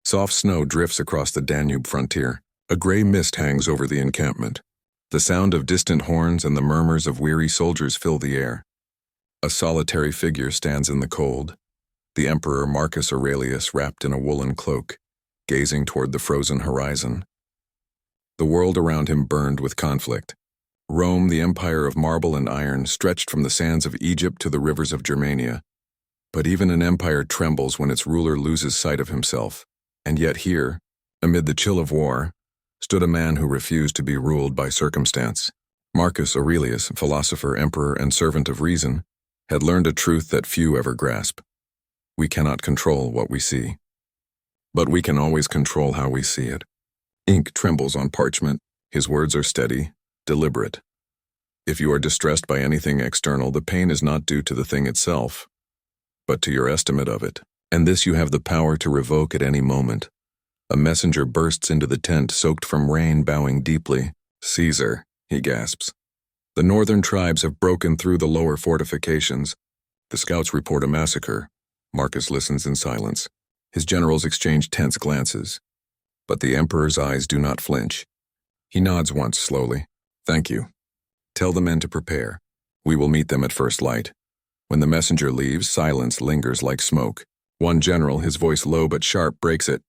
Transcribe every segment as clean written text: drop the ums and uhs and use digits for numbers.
Soft snow drifts across the Danube frontier. A gray mist hangs over the encampment. The sound of distant horns and the murmurs of weary soldiers fill the air. A solitary figure stands in the cold. The Emperor Marcus Aurelius, wrapped in a woolen cloak, gazing toward the frozen horizon. The world around him burned with conflict. Rome, the empire of marble and iron, stretched from the sands of Egypt to the rivers of Germania. But even an empire trembles when its ruler loses sight of himself. And yet here, amid the chill of war, stood a man who refused to be ruled by circumstance. Marcus Aurelius, philosopher, emperor, and servant of reason, had learned a truth that few ever grasp. We cannot control what we see, but we can always control how we see it. Ink trembles on parchment. His words are steady, deliberate. If you are distressed by anything external, the pain is not due to the thing itself, but to your estimate of it. And this you have the power to revoke at any moment. A messenger bursts into the tent, soaked from rain, bowing deeply. "Caesar," he gasps. "The northern tribes have broken through the lower fortifications. The scouts report a massacre." Marcus listens in silence. His generals exchange tense glances. But the emperor's eyes do not flinch. He nods once slowly. "Thank you. Tell the men to prepare. We will meet them at first light." When the messenger leaves, silence lingers like smoke. One general, his voice low but sharp, breaks it.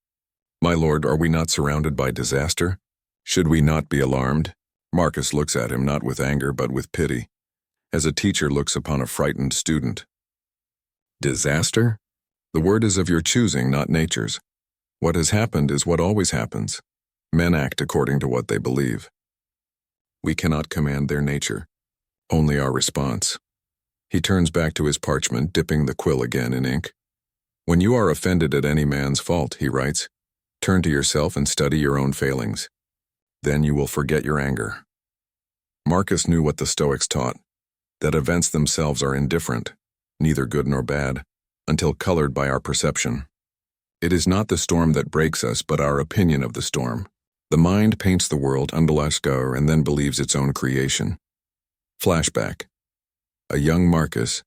"My lord, are we not surrounded by disaster? Should we not be alarmed?" Marcus looks at him not with anger but with pity, as a teacher looks upon a frightened student. "Disaster? The word is of your choosing, not nature's. What has happened is what always happens. Men act according to what they believe. We cannot command their nature, only our response." He turns back to his parchment, dipping the quill again in ink. "When you are offended at any man's fault," he writes, "turn to yourself and study your own failings. Then you will forget your anger." Marcus knew what the Stoics taught, that events themselves are indifferent, neither good nor bad, until colored by our perception. It is not the storm that breaks us, but our opinion of the storm. The mind paints the world under lascar and then believes its own creation. Flashback. A young Marcus,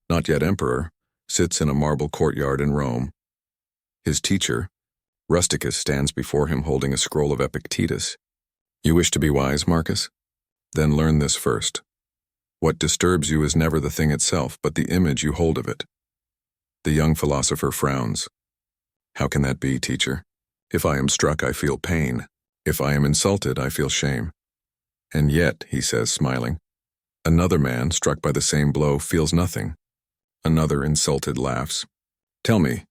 not yet emperor, sits in a marble courtyard in Rome. His teacher, Rusticus, stands before him holding a scroll of Epictetus. "You wish to be wise, Marcus? Then learn this first. What disturbs you is never the thing itself, but the image you hold of it." The young philosopher frowns. "How can that be, teacher? If I am struck, I feel pain. If I am insulted, I feel shame." "And yet," he says, smiling, "another man, struck by the same blow, feels nothing. Another, insulted, laughs. Tell me,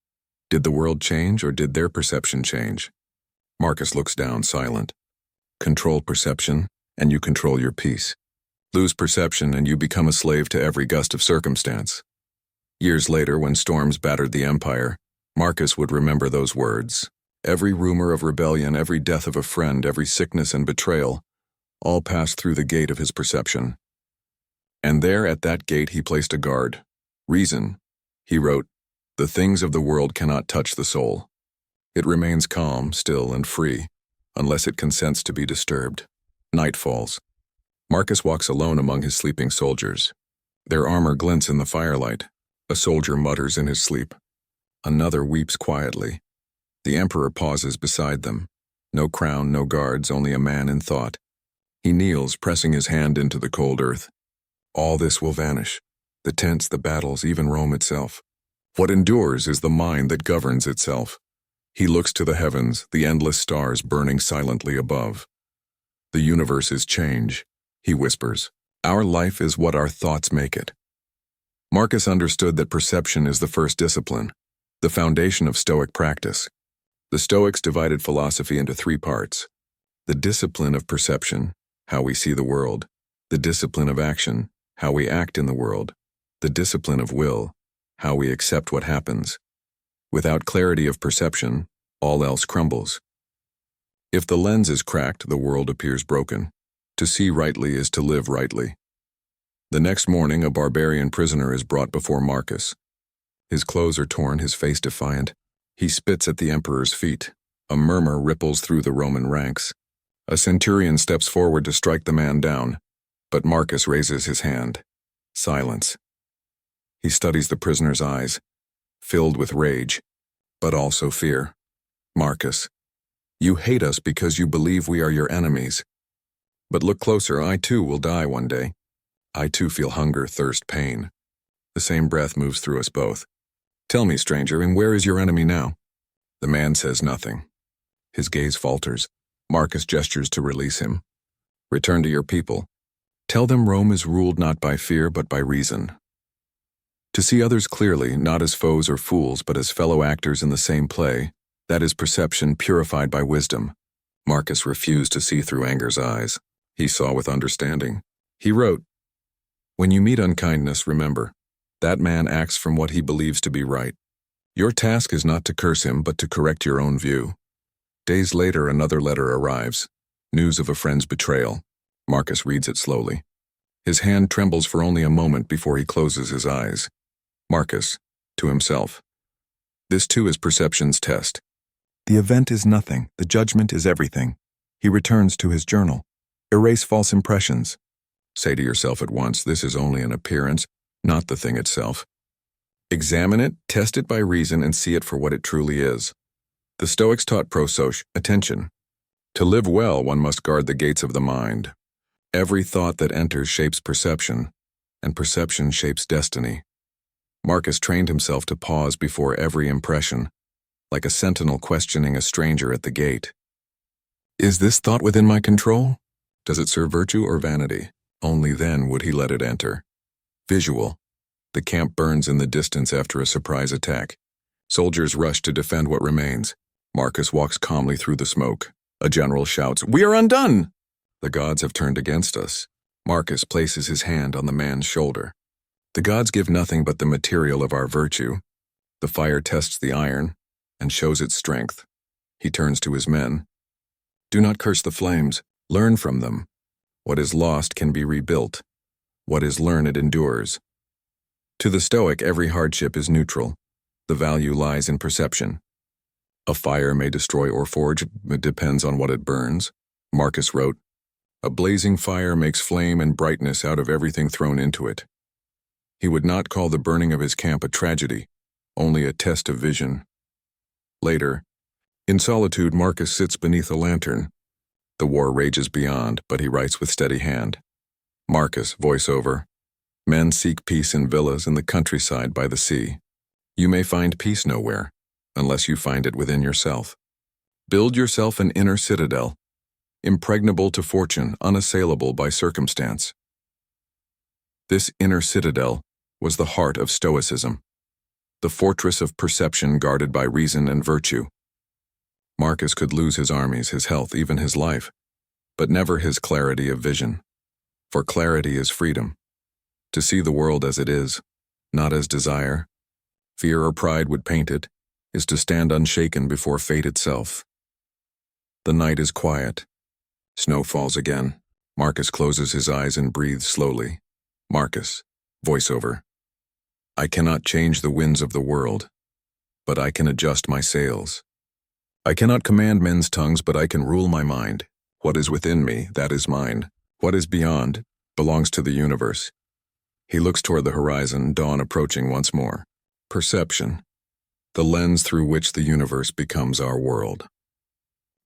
did the world change, or did their perception change?" Marcus looks down, silent. Control perception, and you control your peace. Lose perception, and you become a slave to every gust of circumstance. Years later, when storms battered the empire, Marcus would remember those words. Every rumor of rebellion, every death of a friend, every sickness and betrayal, all passed through the gate of his perception. And there at that gate he placed a guard. "Reason," he wrote, "the things of the world cannot touch the soul. It remains calm, still, and free, unless it consents to be disturbed." Night falls. Marcus walks alone among his sleeping soldiers. Their armor glints in the firelight. A soldier mutters in his sleep. Another weeps quietly. The emperor pauses beside them. No crown, no guards, only a man in thought. He kneels, pressing his hand into the cold earth. All this will vanish. The tents, the battles, even Rome itself. What endures is the mind that governs itself. He looks to the heavens, the endless stars burning silently above. "The universe is change," he whispers. "Our life is what our thoughts make it." Marcus understood that perception is the first discipline, the foundation of Stoic practice. The Stoics divided philosophy into three parts: the discipline of perception, how we see the world; the discipline of action, how we act in the world; the discipline of will, how we accept what happens. Without clarity of perception, all else crumbles. If the lens is cracked, the world appears broken. To see rightly is to live rightly. The next morning, a barbarian prisoner is brought before Marcus. His clothes are torn, his face defiant. He spits at the emperor's feet. A murmur ripples through the Roman ranks. A centurion steps forward to strike the man down, but Marcus raises his hand. Silence. He studies the prisoner's eyes, filled with rage, but also fear. Marcus, you hate us because you believe we are your enemies. But look closer, I too will die one day. I too feel hunger, thirst, pain. The same breath moves through us both. Tell me, stranger, and where is your enemy now? The man says nothing. His gaze falters. Marcus gestures to release him. Return to your people. Tell them Rome is ruled not by fear but by reason. To see others clearly, not as foes or fools, but as fellow actors in the same play, that is perception purified by wisdom. Marcus refused to see through anger's eyes. He saw with understanding. He wrote, "When you meet unkindness, remember, that man acts from what he believes to be right. Your task is not to curse him, but to correct your own view." Days later, another letter arrives. News of a friend's betrayal. Marcus reads it slowly. His hand trembles for only a moment before he closes his eyes. Marcus, to himself. This too is perception's test. The event is nothing, the judgment is everything. He returns to his journal. Erase false impressions. Say to yourself at once, this is only an appearance, not the thing itself. Examine it, test it by reason, and see it for what it truly is. The Stoics taught prososche, attention. To live well, one must guard the gates of the mind. Every thought that enters shapes perception, and perception shapes destiny. Marcus trained himself to pause before every impression, like a sentinel questioning a stranger at the gate. Is this thought within my control? Does it serve virtue or vanity? Only then would he let it enter. Visual. The camp burns in the distance after a surprise attack. Soldiers rush to defend what remains. Marcus walks calmly through the smoke. A general shouts, "We are undone!" The gods have turned against us. Marcus places his hand on the man's shoulder. The gods give nothing but the material of our virtue. The fire tests the iron and shows its strength. He turns to his men. Do not curse the flames. Learn from them. What is lost can be rebuilt. What is learned endures. To the Stoic, every hardship is neutral. The value lies in perception. A fire may destroy or forge, it depends on what it burns. Marcus wrote, "A blazing fire makes flame and brightness out of everything thrown into it." He would not call the burning of his camp a tragedy, only a test of vision. Later, in solitude, Marcus sits beneath a lantern. The war rages beyond, but he writes with steady hand. Marcus, voiceover. Men seek peace in villas in the countryside by the sea. You may find peace nowhere, unless you find it within yourself. Build yourself an inner citadel, impregnable to fortune, unassailable by circumstance. This inner citadel was the heart of Stoicism, the fortress of perception guarded by reason and virtue. Marcus could lose his armies, his health, even his life, but never his clarity of vision. For clarity is freedom. To see the world as it is, not as desire, fear or pride would paint it, is to stand unshaken before fate itself. The night is quiet. Snow falls again. Marcus closes his eyes and breathes slowly. Marcus, voiceover. I cannot change the winds of the world, but I can adjust my sails. I cannot command men's tongues, but I can rule my mind. What is within me, that is mine. What is beyond belongs to the universe. He looks toward the horizon, dawn approaching once more. Perception, the lens through which the universe becomes our world.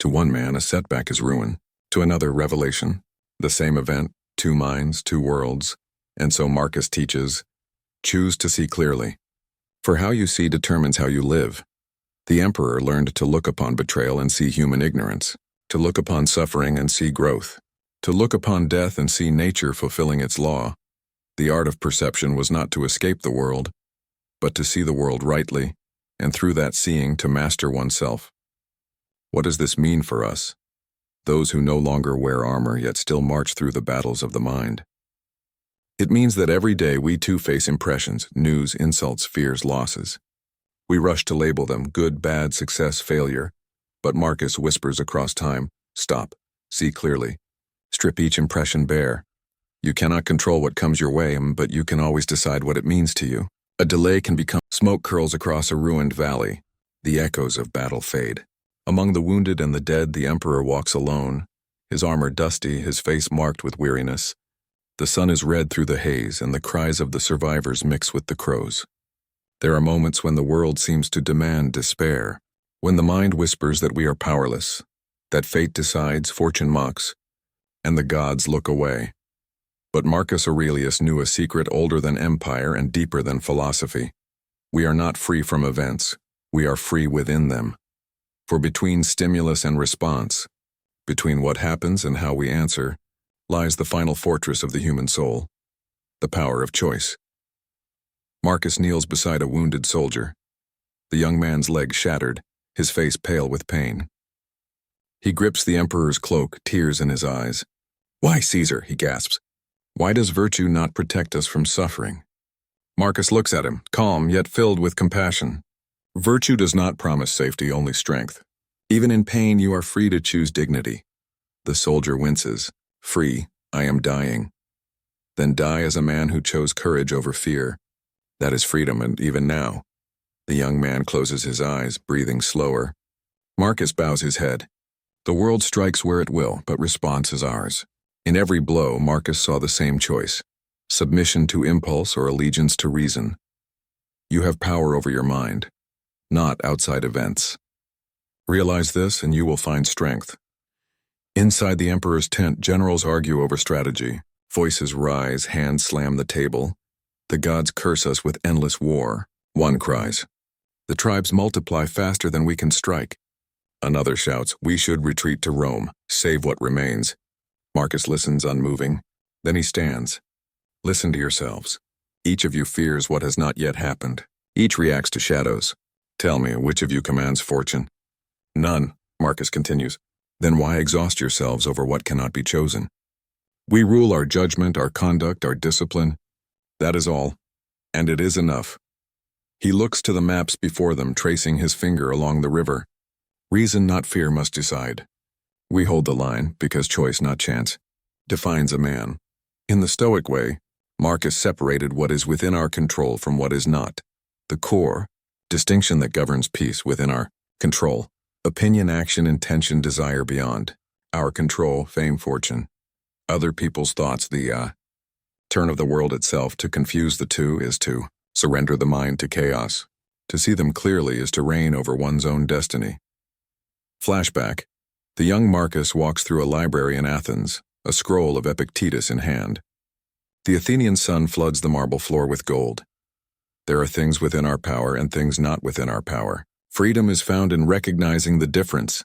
To one man, a setback is ruin. To another, revelation. The same event, two minds, two worlds. And so Marcus teaches, choose to see clearly. For how you see determines how you live. The emperor learned to look upon betrayal and see human ignorance, to look upon suffering and see growth, to look upon death and see nature fulfilling its law. The art of perception was not to escape the world, but to see the world rightly, and through that seeing to master oneself. What does this mean for us, those who no longer wear armor yet still march through the battles of the mind? It means that every day we too face impressions, news, insults, fears, losses. We rush to label them good, bad, success, failure, but Marcus whispers across time, stop, see clearly, strip each impression bare. You cannot control what comes your way, but you can always decide what it means to you. A delay can become smoke curls across a ruined valley. The echoes of battle fade. Among the wounded and the dead, the emperor walks alone, his armor dusty, his face marked with weariness. The sun is red through the haze, and the cries of the survivors mix with the crows. There are moments when the world seems to demand despair, When the mind whispers that we are powerless, that fate decides, fortune mocks, and the gods look away. But Marcus Aurelius knew a secret older than empire and deeper than philosophy. We are not free from events, we are free within them. For between stimulus and response, between what happens and how we answer, lies the final fortress of the human soul, the power of choice. Marcus kneels beside a wounded soldier. The young man's leg shattered, his face pale with pain. He grips the emperor's cloak, tears in his eyes. "Why, Caesar?" he gasps. "Why does virtue not protect us from suffering?" Marcus looks at him, calm yet filled with compassion. "Virtue does not promise safety, only strength. Even in pain you are free to choose dignity." The soldier winces. "Free, I am dying." "Then die as a man who chose courage over fear. That is freedom, and even now." The young man closes his eyes, breathing slower. Marcus bows his head. The world strikes where it will, but response is ours. In every blow, Marcus saw the same choice: submission to impulse or allegiance to reason. You have power over your mind, not outside events. Realize this and you will find strength. Inside the emperor's tent, generals argue over strategy. Voices rise, hands slam the table. The gods curse us with endless war. One cries, "The tribes multiply faster than we can strike." Another shouts, "We should retreat to Rome, save what remains." Marcus listens unmoving. Then he stands. "Listen to yourselves. Each of you fears what has not yet happened. Each reacts to shadows. Tell me, which of you commands fortune?" "None," Marcus continues. "Then why exhaust yourselves over what cannot be chosen? We rule our judgment, our conduct, our discipline. That is all. And it is enough." He looks to the maps before them, tracing his finger along the river. Reason, not fear, must decide. We hold the line, because choice, not chance, defines a man. In the Stoic way, Marcus separated what is within our control from what is not. The core, distinction that governs peace, within our control. Opinion, action, intention, desire beyond. Our control, fame, fortune. Other people's thoughts, the turn of the world itself. To confuse the two is to surrender the mind to chaos. To see them clearly is to reign over one's own destiny. Flashback. The young Marcus walks through a library in Athens, a scroll of Epictetus in hand. The Athenian sun floods the marble floor with gold. There are things within our power and things not within our power. Freedom is found in recognizing the difference.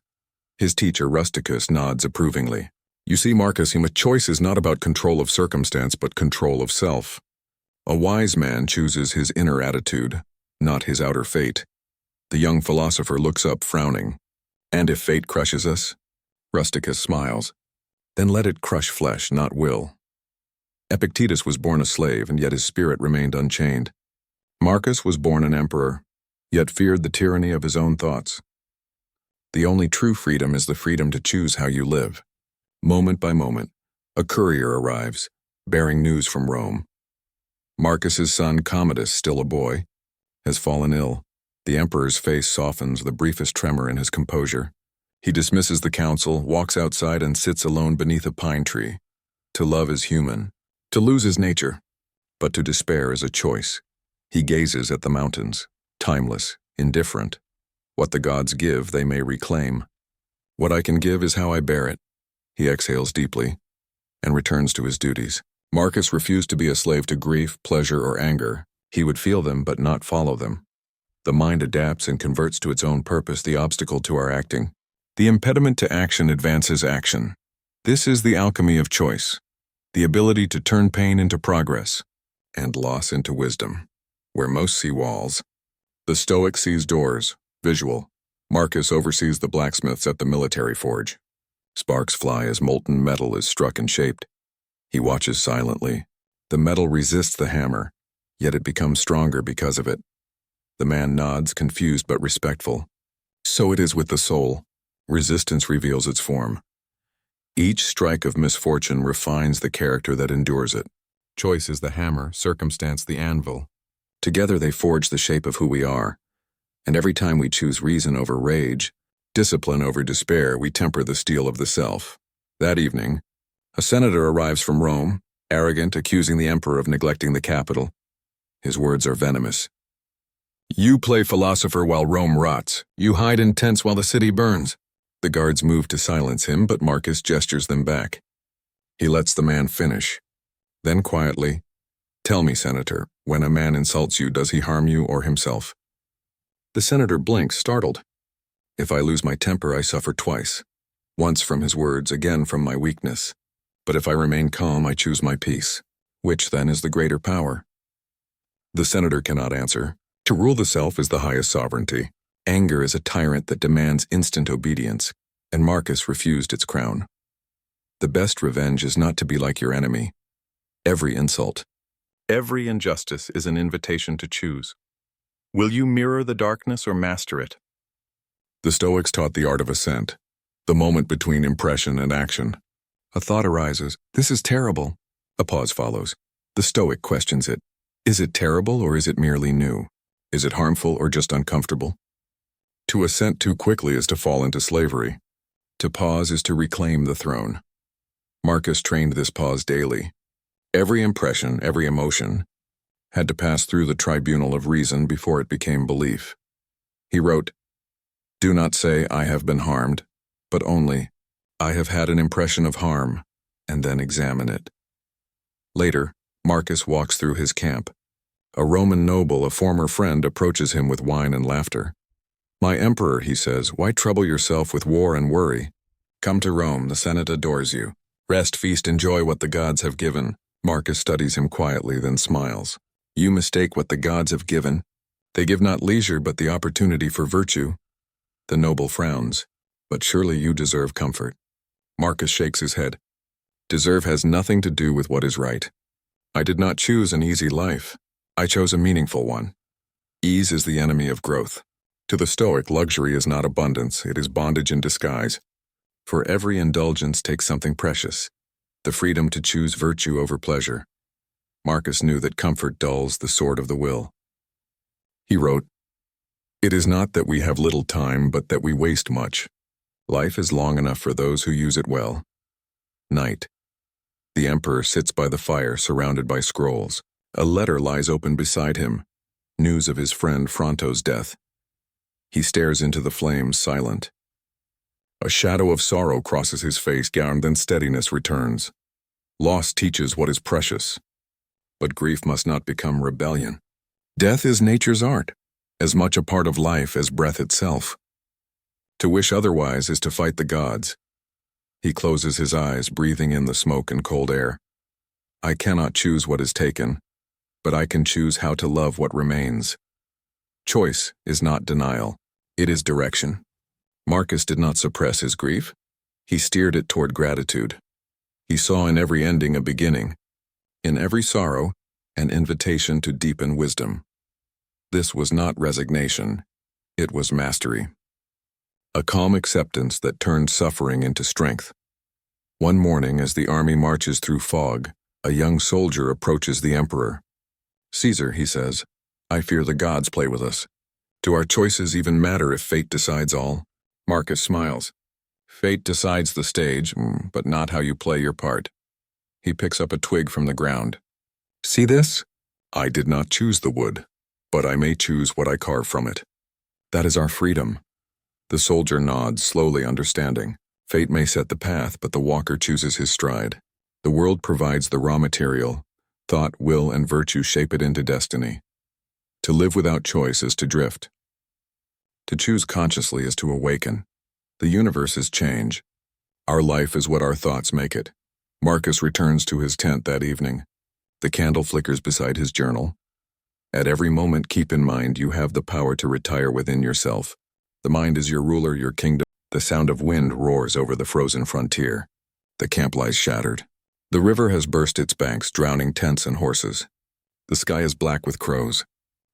His teacher, Rusticus, nods approvingly. "You see, Marcus, choice is not about control of circumstance, but control of self. A wise man chooses his inner attitude, not his outer fate." The young philosopher looks up, frowning. "And if fate crushes us?" Rusticus smiles. "Then let it crush flesh, not will." Epictetus was born a slave, and yet his spirit remained unchained. Marcus was born an emperor, yet feared the tyranny of his own thoughts. The only true freedom is the freedom to choose how you live. Moment by moment, a courier arrives, bearing news from Rome. Marcus's son Commodus, still a boy, has fallen ill. The emperor's face softens, the briefest tremor in his composure. He dismisses the council, walks outside, and sits alone beneath a pine tree. To love is human, to lose is nature, but to despair is a choice. He gazes at the mountains, timeless, indifferent. What the gods give, they may reclaim. What I can give is how I bear it. He exhales deeply and returns to his duties. Marcus refused to be a slave to grief, pleasure, or anger. He would feel them but not follow them. The mind adapts and converts to its own purpose the obstacle to our acting. The impediment to action advances action. This is the alchemy of choice, the ability to turn pain into progress and loss into wisdom. Where most see walls, the Stoic sees doors, visual. Marcus oversees the blacksmiths at the military forge. Sparks fly as molten metal is struck and shaped. He watches silently. The metal resists the hammer, yet it becomes stronger because of it. The man nods, confused but respectful. So it is with the soul. Resistance reveals its form. Each strike of misfortune refines the character that endures it. Choice is the hammer, circumstance the anvil. Together they forge the shape of who we are. And every time we choose reason over rage, discipline over despair, we temper the steel of the self. That evening, a senator arrives from Rome, arrogant, accusing the emperor of neglecting the capital. His words are venomous. You play philosopher while Rome rots. You hide in tents while the city burns. The guards move to silence him, but Marcus gestures them back. He lets the man finish. Then quietly, "Tell me, Senator, when a man insults you, does he harm you or himself?" The senator blinks, startled. "If I lose my temper, I suffer twice. Once from his words, again from my weakness. But if I remain calm, I choose my peace. Which, then, is the greater power?" The senator cannot answer. To rule the self is the highest sovereignty. Anger is a tyrant that demands instant obedience, and Marcus refused its crown. The best revenge is not to be like your enemy. Every insult, every injustice is an invitation to choose. Will you mirror the darkness or master it? The Stoics taught the art of assent, the moment between impression and action. A thought arises, "This is terrible." A pause follows. The Stoic questions it. Is it terrible or is it merely new? Is it harmful or just uncomfortable? To assent too quickly is to fall into slavery. To pause is to reclaim the throne. Marcus trained this pause daily. Every impression, every emotion, had to pass through the tribunal of reason before it became belief. He wrote, "Do not say, 'I have been harmed,' but only, 'I have had an impression of harm,' and then examine it." Later, Marcus walks through his camp. A Roman noble, a former friend, approaches him with wine and laughter. "My emperor," he says, "why trouble yourself with war and worry? Come to Rome, the Senate adores you. Rest, feast, enjoy what the gods have given." Marcus studies him quietly, then smiles. "You mistake what the gods have given. They give not leisure, but the opportunity for virtue." The noble frowns. "But surely you deserve comfort." Marcus shakes his head. "Deserve has nothing to do with what is right. I did not choose an easy life. I chose a meaningful one. Ease is the enemy of growth. To the Stoic, luxury is not abundance, it is bondage in disguise. For every indulgence takes something precious, the freedom to choose virtue over pleasure. Marcus knew that comfort dulls the sword of the will. He wrote, "It is not that we have little time, but that we waste much. Life is long enough for those who use it well." Night. The emperor sits by the fire, surrounded by scrolls. A letter lies open beside him, news of his friend Fronto's death. He stares into the flames, silent. A shadow of sorrow crosses his face, and then steadiness returns. Loss teaches what is precious, but grief must not become rebellion. Death is nature's art, as much a part of life as breath itself. To wish otherwise is to fight the gods. He closes his eyes, breathing in the smoke and cold air. I cannot choose what is taken, but I can choose how to love what remains. Choice is not denial, it is direction. Marcus did not suppress his grief. He steered it toward gratitude. He saw in every ending a beginning, in every sorrow, an invitation to deepen wisdom. This was not resignation, it was mastery. A calm acceptance that turned suffering into strength. One morning, as the army marches through fog, a young soldier approaches the emperor. "Caesar," he says, "I fear the gods play with us. Do our choices even matter if fate decides all?" Marcus smiles. "Fate decides the stage, but not how you play your part." He picks up a twig from the ground. "See this? I did not choose the wood, but I may choose what I carve from it. That is our freedom." The soldier nods, slowly understanding. Fate may set the path, but the walker chooses his stride. The world provides the raw material. Thought, will, and virtue shape it into destiny. To live without choice is to drift. To choose consciously is to awaken. The universe is change. Our life is what our thoughts make it. Marcus returns to his tent that evening. The candle flickers beside his journal. At every moment, keep in mind you have the power to retire within yourself. The mind is your ruler, your kingdom. The sound of wind roars over the frozen frontier. The camp lies shattered. The river has burst its banks, drowning tents and horses. The sky is black with crows.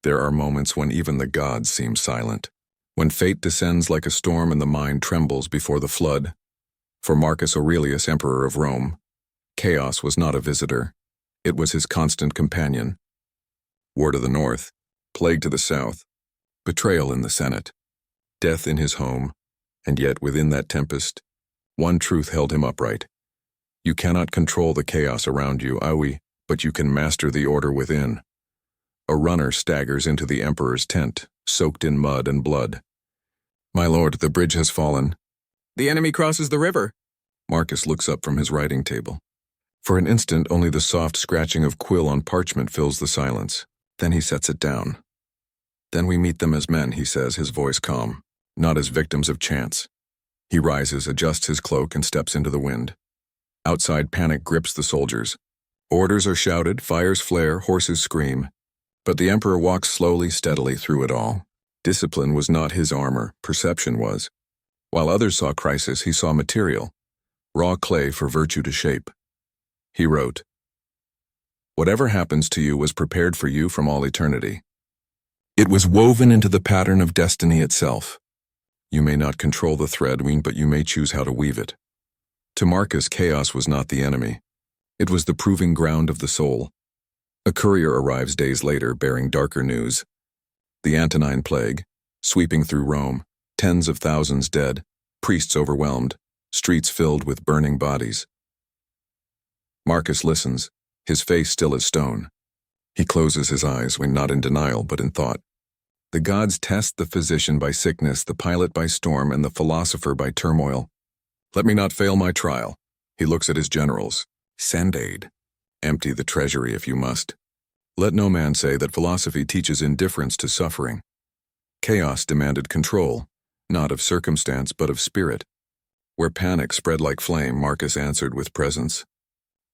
There are moments when even the gods seem silent. When fate descends like a storm and the mind trembles before the flood. For Marcus Aurelius, emperor of Rome, chaos was not a visitor. It was his constant companion. War to the north, plague to the south, betrayal in the Senate, death in his home, and yet within that tempest, one truth held him upright. You cannot control the chaos around you, but you can master the order within. A runner staggers into the emperor's tent, soaked in mud and blood. "My lord, the bridge has fallen." "The enemy crosses the river." Marcus looks up from his writing table. For an instant, only the soft scratching of quill on parchment fills the silence. Then he sets it down. "Then we meet them as men," he says, his voice calm, "not as victims of chance." He rises, adjusts his cloak, and steps into the wind. Outside, panic grips the soldiers. Orders are shouted, fires flare, horses scream. But the emperor walks slowly, steadily through it all. Discipline was not his armor, perception was. While others saw crisis, he saw material, raw clay for virtue to shape. He wrote, "Whatever happens to you was prepared for you from all eternity. It was woven into the pattern of destiny itself. You may not control the thread, but you may choose how to weave it." To Marcus, chaos was not the enemy. It was the proving ground of the soul. A courier arrives days later bearing darker news. The Antonine Plague, sweeping through Rome, tens of thousands dead, priests overwhelmed, streets filled with burning bodies. Marcus listens, his face still as stone. He closes his eyes, when not in denial but in thought. The gods test the physician by sickness, the pilot by storm, and the philosopher by turmoil. "Let me not fail my trial." He looks at his generals. "Send aid. Empty the treasury if you must. Let no man say that philosophy teaches indifference to suffering." Chaos demanded control, not of circumstance but of spirit. Where panic spread like flame, Marcus answered with presence.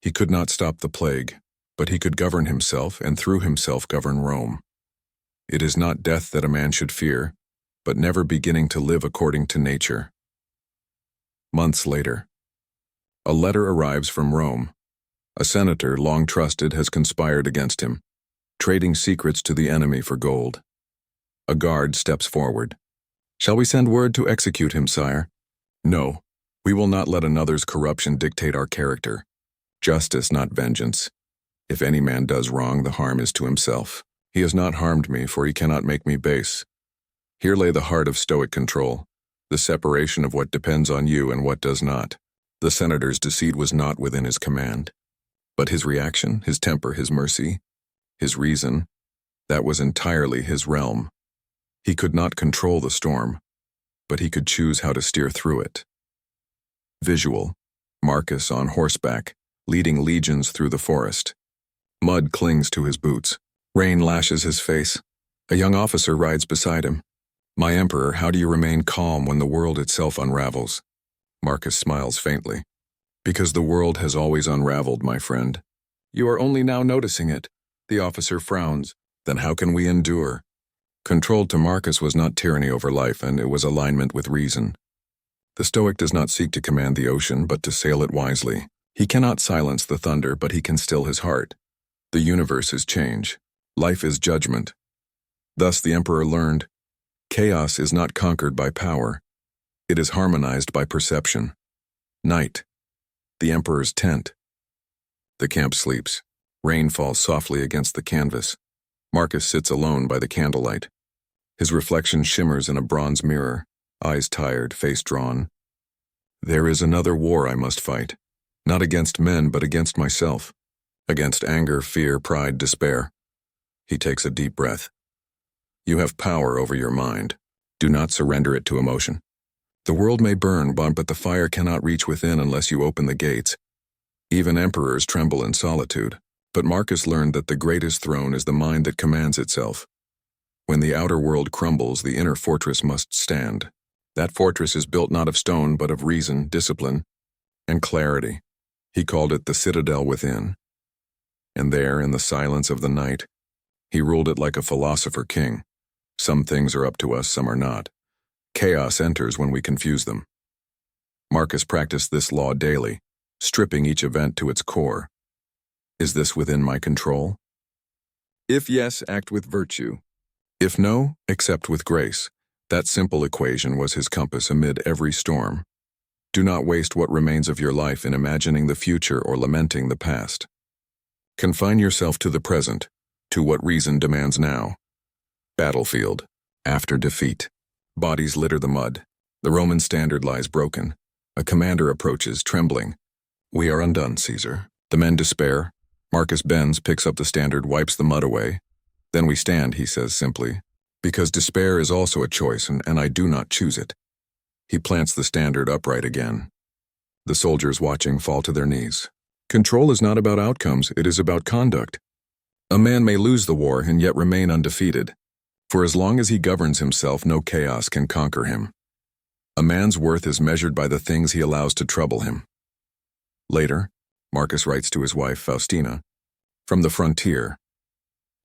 He could not stop the plague, but he could govern himself and through himself govern Rome. It is not death that a man should fear, but never beginning to live according to nature. Months later, a letter arrives from Rome. A senator, long trusted, has conspired against him, trading secrets to the enemy for gold. A guard steps forward. "Shall we send word to execute him, sire?" "No, we will not let another's corruption dictate our character. Justice, not vengeance. If any man does wrong, the harm is to himself. He has not harmed me, for he cannot make me base." Here lay the heart of Stoic control, the separation of what depends on you and what does not. The senator's deceit was not within his command. But his reaction, his temper, his mercy, his reason, that was entirely his realm. He could not control the storm, but he could choose how to steer through it. Visual: Marcus on horseback, leading legions through the forest. Mud clings to his boots. Rain lashes his face. A young officer rides beside him. "My emperor, how do you remain calm when the world itself unravels?" Marcus smiles faintly. "Because the world has always unraveled, my friend. You are only now noticing it." The officer frowns. "Then how can we endure?" Control to Marcus was not tyranny over life, and it was alignment with reason. The Stoic does not seek to command the ocean, but to sail it wisely. He cannot silence the thunder, but he can still his heart. The universe is change. Life is judgment. Thus the emperor learned, chaos is not conquered by power. It is harmonized by perception. Night. The emperor's tent. The camp sleeps. Rain falls softly against the canvas. Marcus sits alone by the candlelight. His reflection shimmers in a bronze mirror, eyes tired, face drawn. There is another war I must fight. Not against men, but against myself. Against anger, fear, pride, despair. He takes a deep breath. You have power over your mind. Do not surrender it to emotion. The world may burn, but the fire cannot reach within unless you open the gates. Even emperors tremble in solitude. But Marcus learned that the greatest throne is the mind that commands itself. When the outer world crumbles, the inner fortress must stand. That fortress is built not of stone, but of reason, discipline, and clarity. He called it the citadel within. And there, in the silence of the night, he ruled it like a philosopher king. Some things are up to us, some are not. Chaos enters when we confuse them. Marcus practiced this law daily, stripping each event to its core. Is this within my control? If yes, act with virtue. If no, accept with grace. That simple equation was his compass amid every storm. Do not waste what remains of your life in imagining the future or lamenting the past. Confine yourself to the present, to what reason demands now. Battlefield. After defeat. Bodies litter the mud. The Roman standard lies broken. A commander approaches, trembling. We are undone, Caesar. The men despair. Marcus bends, picks up the standard, wipes the mud away. Then we stand, he says simply, because despair is also a choice, and I do not choose it. He plants the standard upright again. The soldiers watching fall to their knees. Control is not about outcomes, it is about conduct. A man may lose the war and yet remain undefeated. For as long as he governs himself, no chaos can conquer him. A man's worth is measured by the things he allows to trouble him. Later, Marcus writes to his wife, Faustina, from the frontier,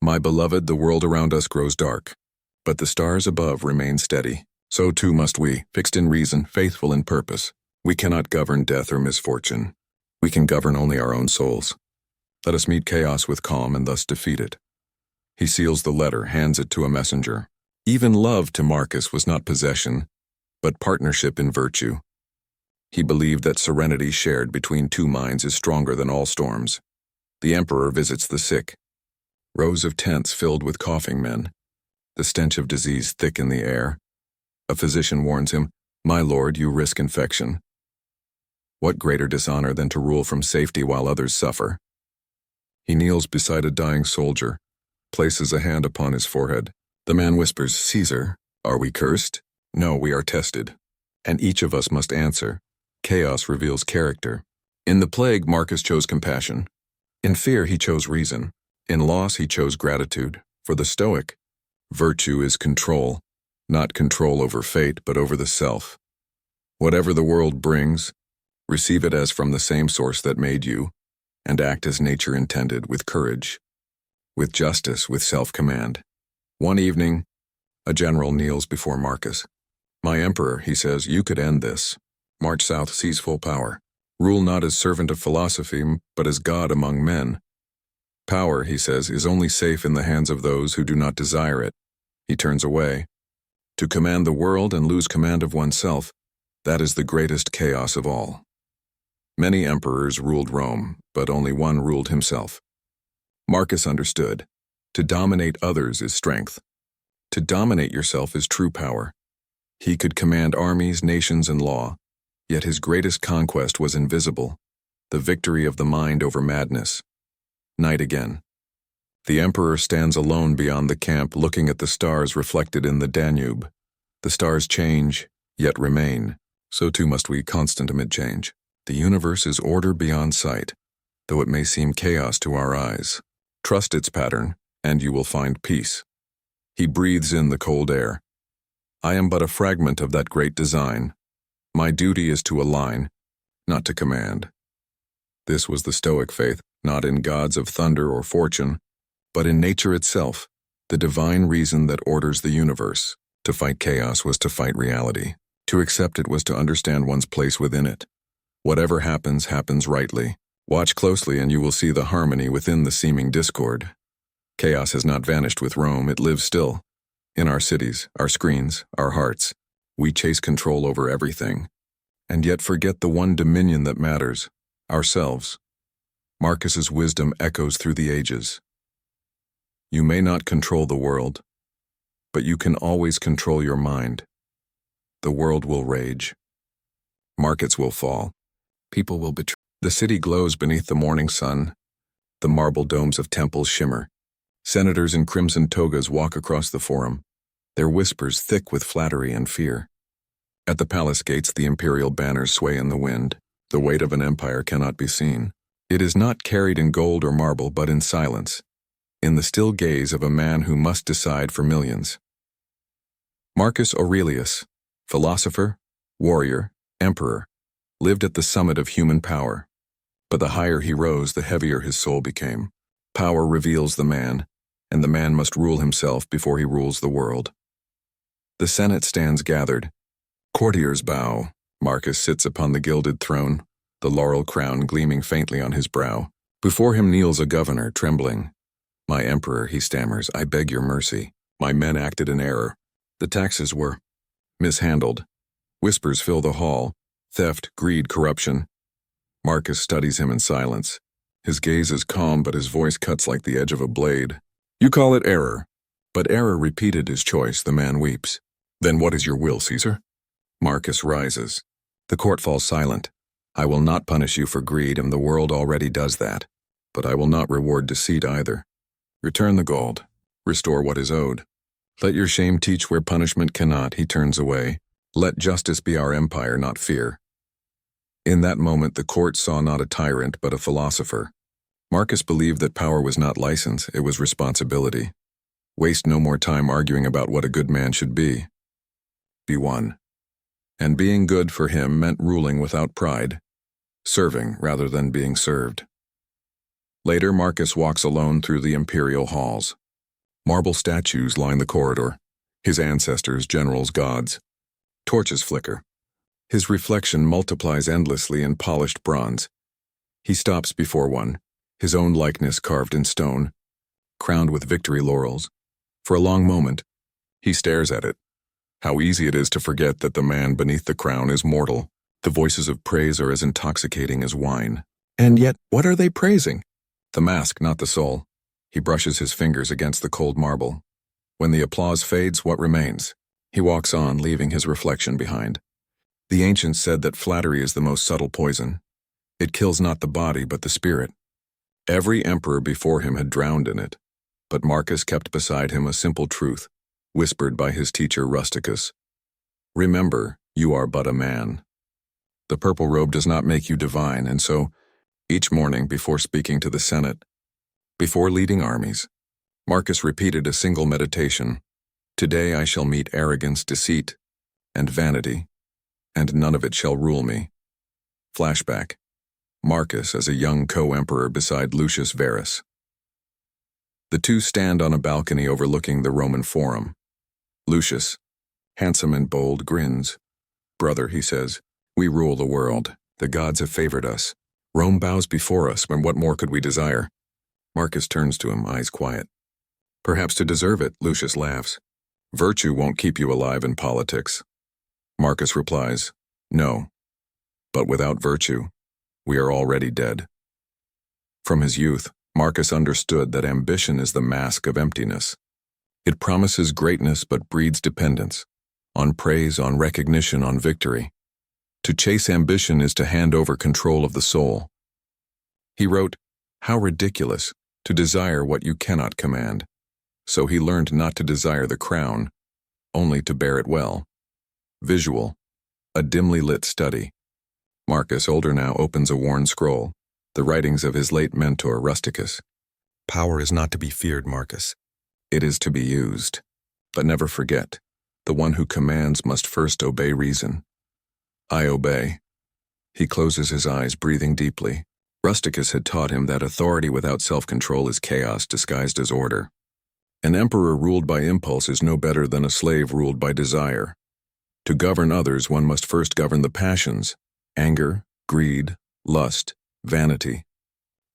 "My beloved, the world around us grows dark, but the stars above remain steady. So too must we, fixed in reason, faithful in purpose. We cannot govern death or misfortune. We can govern only our own souls. Let us meet chaos with calm and thus defeat it." He seals the letter, hands it to a messenger. Even love to Marcus was not possession, but partnership in virtue. He believed that serenity shared between two minds is stronger than all storms. The emperor visits the sick. Rows of tents filled with coughing men. The stench of disease thick in the air. A physician warns him, "My lord, you risk infection." What greater dishonor than to rule from safety while others suffer? He kneels beside a dying soldier, places a hand upon his forehead. The man whispers, "Caesar, are we cursed? No, we are tested. And each of us must answer. Chaos reveals character." In the plague, Marcus chose compassion. In fear, he chose reason. In loss, he chose gratitude. For the Stoic, virtue is control, not control over fate, but over the self. Whatever the world brings, receive it as from the same source that made you, and act as nature intended, with courage, with justice, with self-command. One evening, a general kneels before Marcus. "My emperor," he says, "you could end this. March south, seize full power. Rule not as servant of philosophy, but as God among men. Power," he says, "is only safe in the hands of those who do not desire it." He turns away. To command the world and lose command of oneself, that is the greatest chaos of all. Many emperors ruled Rome, but only one ruled himself. Marcus understood. To dominate others is strength. To dominate yourself is true power. He could command armies, nations, and law, yet his greatest conquest was invisible, the victory of the mind over madness. Night again. The emperor stands alone beyond the camp, looking at the stars reflected in the Danube. The stars change, yet remain. So too must we, constant amid change. The universe is order beyond sight, though it may seem chaos to our eyes. Trust its pattern, and you will find peace. He breathes in the cold air. I am but a fragment of that great design. My duty is to align, not to command. This was the Stoic faith, not in gods of thunder or fortune, but in nature itself, the divine reason that orders the universe. To fight chaos was to fight reality. To accept it was to understand one's place within it. Whatever happens, happens rightly. Watch closely and you will see the harmony within the seeming discord. Chaos has not vanished with Rome, it lives still. In our cities, our screens, our hearts, we chase control over everything, and yet forget the one dominion that matters, ourselves. Marcus's wisdom echoes through the ages. You may not control the world, but you can always control your mind. The world will rage. Markets will fall. People will betray. The city glows beneath the morning sun. The marble domes of temples shimmer. Senators in crimson togas walk across the forum, their whispers thick with flattery and fear. At the palace gates, the imperial banners sway in the wind. The weight of an empire cannot be seen. It is not carried in gold or marble, but in silence, in the still gaze of a man who must decide for millions. Marcus Aurelius, philosopher, warrior, emperor, lived at the summit of human power. But the higher he rose, the heavier his soul became. Power reveals the man, and the man must rule himself before he rules the world. The Senate stands gathered. Courtiers bow. Marcus sits upon the gilded throne, the laurel crown gleaming faintly on his brow. Before him kneels a governor, trembling. "My emperor," he stammers, "I beg your mercy. My men acted in error. The taxes were mishandled." Whispers fill the hall. Theft, greed, corruption. Marcus studies him in silence. His gaze is calm, but his voice cuts like the edge of a blade. "You call it error." But error repeated is choice. The man weeps. "Then what is your will, Caesar?" Marcus rises. The court falls silent. "I will not punish you for greed, and the world already does that. But I will not reward deceit either. Return the gold. Restore what is owed. Let your shame teach where punishment cannot, he turns away. Let justice be our empire, not fear. In that moment the court saw not a tyrant but a philosopher. Marcus believed that power was not license, it was responsibility. Waste no more time arguing about what a good man should be. Be one. And being good for him meant ruling without pride, serving rather than being served. Later, Marcus walks alone through the imperial halls. Marble statues line the corridor, his ancestors, generals, gods. Torches flicker. His reflection multiplies endlessly in polished bronze. He stops before one, his own likeness carved in stone, crowned with victory laurels. For a long moment, he stares at it. How easy it is to forget that the man beneath the crown is mortal. The voices of praise are as intoxicating as wine. And yet, what are they praising? The mask, not the soul. He brushes his fingers against the cold marble. When the applause fades, what remains? He walks on, leaving his reflection behind. The ancients said that flattery is the most subtle poison. It kills not the body, but the spirit. Every emperor before him had drowned in it, but Marcus kept beside him a simple truth, whispered by his teacher Rusticus. Remember, you are but a man. The purple robe does not make you divine, and so, each morning before speaking to the Senate, before leading armies, Marcus repeated a single meditation. Today I shall meet arrogance, deceit, and vanity, and none of it shall rule me. Flashback. Marcus as a young co-emperor beside Lucius Verus. The two stand on a balcony overlooking the Roman Forum. Lucius, handsome and bold, grins. Brother, he says, we rule the world. The gods have favored us. Rome bows before us, and what more could we desire? Marcus turns to him, eyes quiet. Perhaps to deserve it, Lucius laughs. Virtue won't keep you alive in politics. Marcus replies, no. But without virtue, we are already dead. From his youth, Marcus understood that ambition is the mask of emptiness. It promises greatness but breeds dependence, on praise, on recognition, on victory. To chase ambition is to hand over control of the soul. He wrote, how ridiculous to desire what you cannot command. So he learned not to desire the crown, only to bear it well. Visual, a dimly lit study. Marcus, older now, opens a worn scroll, the writings of his late mentor, Rusticus. Power is not to be feared, Marcus. It is to be used. But never forget, the one who commands must first obey reason. I obey. He closes his eyes, breathing deeply. Rusticus had taught him that authority without self-control is chaos disguised as order. An emperor ruled by impulse is no better than a slave ruled by desire. To govern others, one must first govern the passions, anger, greed, lust, vanity.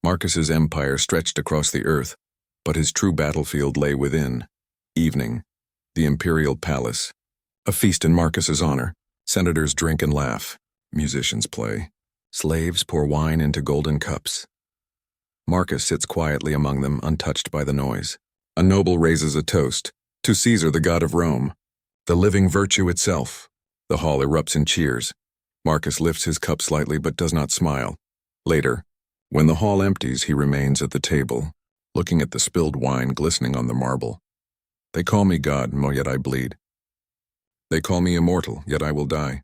Marcus's empire stretched across the earth, but his true battlefield lay within. Evening, the imperial palace. A feast in Marcus's honor. Senators drink and laugh. Musicians play. Slaves pour wine into golden cups. Marcus sits quietly among them, untouched by the noise. A noble raises a toast, to Caesar, the god of Rome, the living virtue itself. The hall erupts in cheers. Marcus lifts his cup slightly but does not smile. Later, when the hall empties, he remains at the table, looking at the spilled wine glistening on the marble. They call me God, yet I bleed. They call me immortal, yet I will die.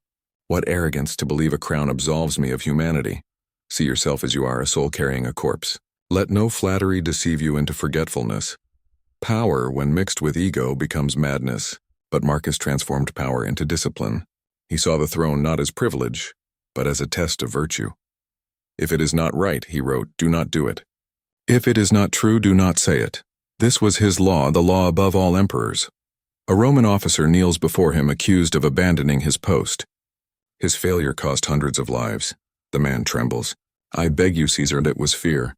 What arrogance to believe a crown absolves me of humanity. See yourself as you are, a soul carrying a corpse. Let no flattery deceive you into forgetfulness. Power, when mixed with ego, becomes madness, but Marcus transformed power into discipline. He saw the throne not as privilege, but as a test of virtue. If it is not right, he wrote, do not do it. If it is not true, do not say it. This was his law, the law above all emperors. A Roman officer kneels before him, accused of abandoning his post. His failure cost hundreds of lives. The man trembles. I beg you, Caesar, it was fear.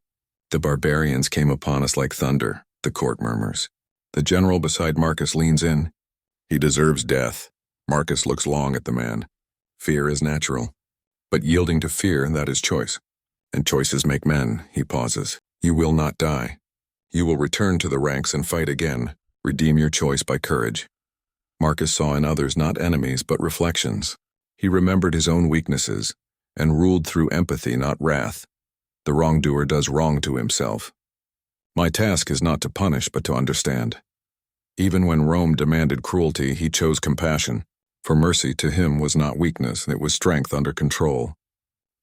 The barbarians came upon us like thunder, the court murmurs. The general beside Marcus leans in. He deserves death. Marcus looks long at the man. Fear is natural. But yielding to fear, that is choice. And choices make men, he pauses. You will not die. You will return to the ranks and fight again. Redeem your choice by courage. Marcus saw in others not enemies, but reflections. He remembered his own weaknesses, and ruled through empathy, not wrath. The wrongdoer does wrong to himself. My task is not to punish, but to understand. Even when Rome demanded cruelty, he chose compassion, for mercy to him was not weakness, it was strength under control.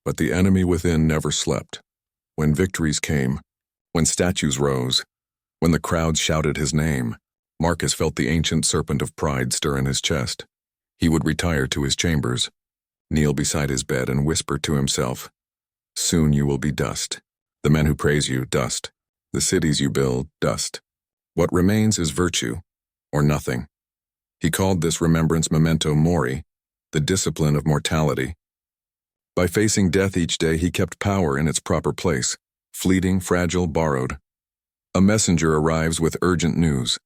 But the enemy within never slept. When victories came, when statues rose, when the crowds shouted his name, Marcus felt the ancient serpent of pride stir in his chest. He would retire to his chambers, kneel beside his bed and whisper to himself, "Soon you will be dust. The men who praise you, dust. The cities you build, dust. What remains is virtue, or nothing." He called this remembrance memento mori, the discipline of mortality. By facing death each day, he kept power in its proper place, fleeting, fragile, borrowed. A messenger arrives with urgent news.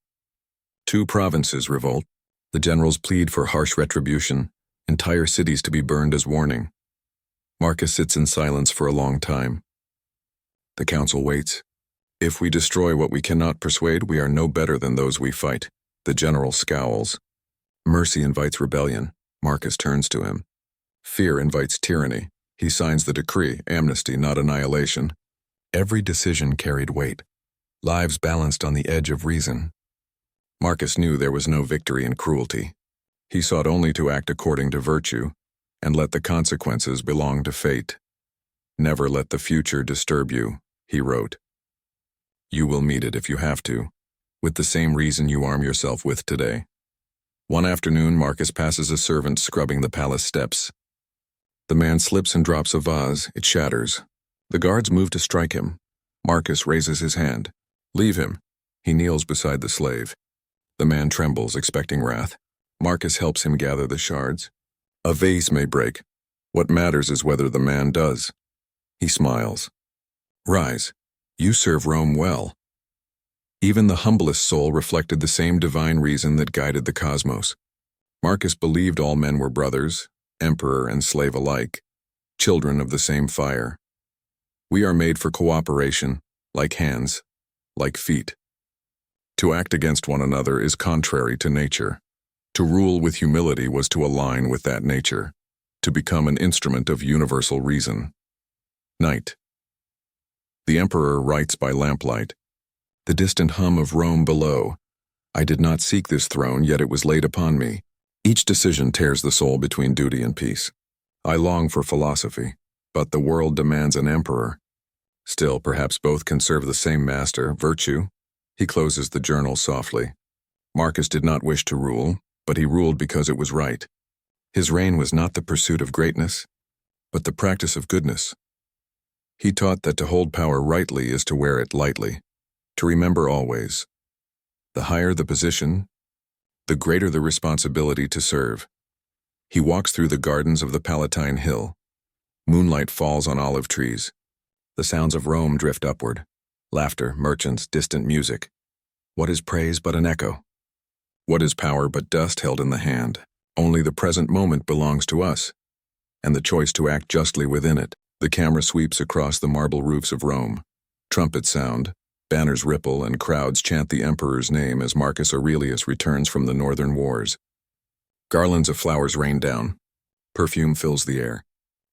2 provinces revolt. The generals plead for harsh retribution, entire cities to be burned as warning. Marcus sits in silence for a long time. The council waits. If we destroy what we cannot persuade, we are no better than those we fight. The general scowls. Mercy invites rebellion. Marcus turns to him. Fear invites tyranny. He signs the decree, amnesty, not annihilation. Every decision carried weight. Lives balanced on the edge of reason. Marcus knew there was no victory in cruelty. He sought only to act according to virtue, and let the consequences belong to fate. "Never let the future disturb you," he wrote. "You will meet it if you have to, with the same reason you arm yourself with today." One afternoon, Marcus passes a servant scrubbing the palace steps. The man slips and drops a vase. It shatters. The guards move to strike him. Marcus raises his hand. "Leave him." He kneels beside the slave. The man trembles, expecting wrath. Marcus helps him gather the shards. A vase may break. What matters is whether the man does. He smiles. "Rise. You serve Rome well." Even the humblest soul reflected the same divine reason that guided the cosmos. Marcus believed all men were brothers, emperor and slave alike, children of the same fire. We are made for cooperation, like hands, like feet. To act against one another is contrary to nature. To rule with humility was to align with that nature, to become an instrument of universal reason. Night. The emperor writes by lamplight. The distant hum of Rome below. I did not seek this throne, yet it was laid upon me. Each decision tears the soul between duty and peace. I long for philosophy, but the world demands an emperor. Still, perhaps both can serve the same master, virtue. He closes the journal softly. Marcus did not wish to rule, but he ruled because it was right. His reign was not the pursuit of greatness, but the practice of goodness. He taught that to hold power rightly is to wear it lightly, to remember always. The higher the position, the greater the responsibility to serve. He walks through the gardens of the Palatine Hill. Moonlight falls on olive trees. The sounds of Rome drift upward. Laughter, merchants, distant music. What is praise but an echo? What is power but dust held in the hand? Only the present moment belongs to us, and the choice to act justly within it. The camera sweeps across the marble roofs of Rome. Trumpets sound, banners ripple, and crowds chant the emperor's name as Marcus Aurelius returns from the northern wars. Garlands of flowers rain down. Perfume fills the air.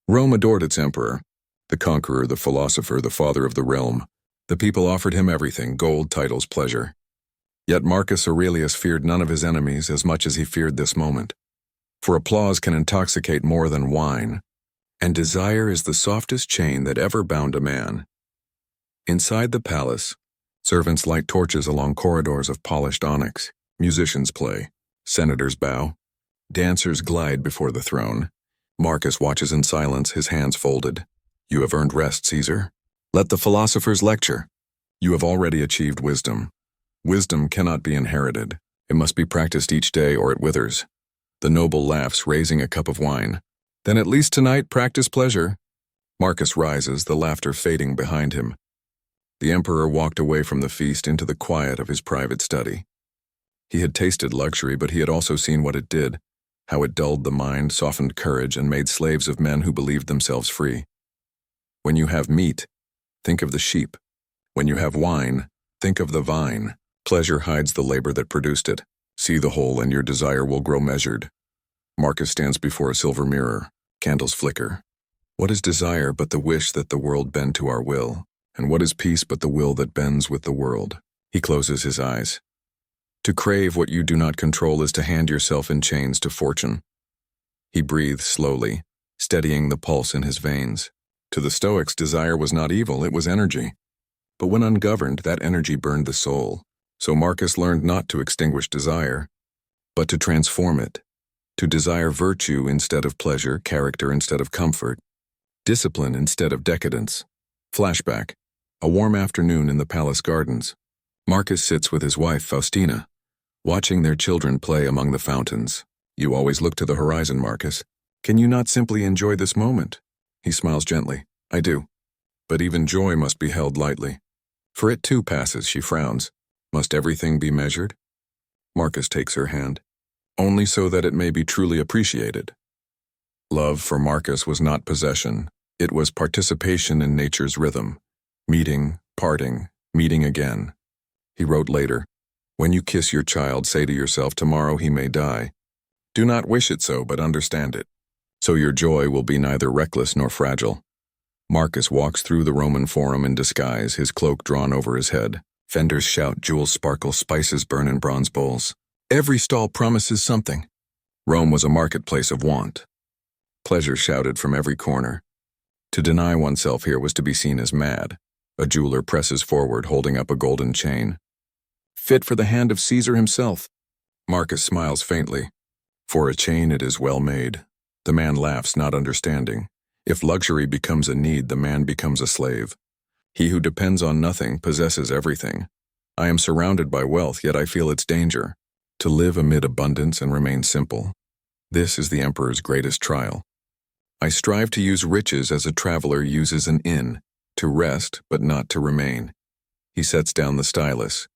Rome adored its emperor, the conqueror, the philosopher, the father of the realm. The people offered him everything, gold, titles, pleasure. Yet Marcus Aurelius feared none of his enemies as much as he feared this moment. For applause can intoxicate more than wine, and desire is the softest chain that ever bound a man. Inside the palace, servants light torches along corridors of polished onyx. Musicians play. Senators bow. Dancers glide before the throne. Marcus watches in silence, his hands folded. You have earned rest, Caesar. Let the philosophers lecture. You have already achieved wisdom. Wisdom cannot be inherited. It must be practiced each day or it withers. The noble laughs, raising a cup of wine. Then at least tonight practice pleasure. Marcus rises, the laughter fading behind him. The emperor walked away from the feast into the quiet of his private study. He had tasted luxury, but he had also seen what it did, how it dulled the mind, softened courage, and made slaves of men who believed themselves free. When you have meat, think of the sheep. When you have wine, think of the vine. Pleasure hides the labor that produced it. See the whole and your desire will grow measured. Marcus stands before a silver mirror. Candles flicker. What is desire but the wish that the world bend to our will? And what is peace but the will that bends with the world? He closes his eyes. To crave what you do not control is to hand yourself in chains to fortune. He breathed slowly, steadying the pulse in his veins. To the Stoics, desire was not evil, it was energy. But when ungoverned, that energy burned the soul. So Marcus learned not to extinguish desire, but to transform it, to desire virtue instead of pleasure, character instead of comfort, discipline instead of decadence. Flashback. A warm afternoon in the palace gardens. Marcus sits with his wife, Faustina, watching their children play among the fountains. You always look to the horizon, Marcus. Can you not simply enjoy this moment? He smiles gently. I do. But even joy must be held lightly. For it too passes, she frowns. Must everything be measured? Marcus takes her hand. Only so that it may be truly appreciated. Love for Marcus was not possession. It was participation in nature's rhythm. Meeting, parting, meeting again. He wrote later, when you kiss your child, say to yourself, tomorrow he may die. Do not wish it so, but understand it. So your joy will be neither reckless nor fragile. Marcus walks through the Roman Forum in disguise, his cloak drawn over his head. Vendors shout, jewels sparkle, spices burn in bronze bowls. Every stall promises something. Rome was a marketplace of want. Pleasure shouted from every corner. To deny oneself here was to be seen as mad. A jeweler presses forward, holding up a golden chain. Fit for the hand of Caesar himself. Marcus smiles faintly. For a chain it is well made. The man laughs, not understanding. If luxury becomes a need, the man becomes a slave. He who depends on nothing possesses everything. I am surrounded by wealth, yet I feel its danger. To live amid abundance and remain simple. This is the emperor's greatest trial. I strive to use riches as a traveler uses an inn, to rest but not to remain. He sets down the stylus.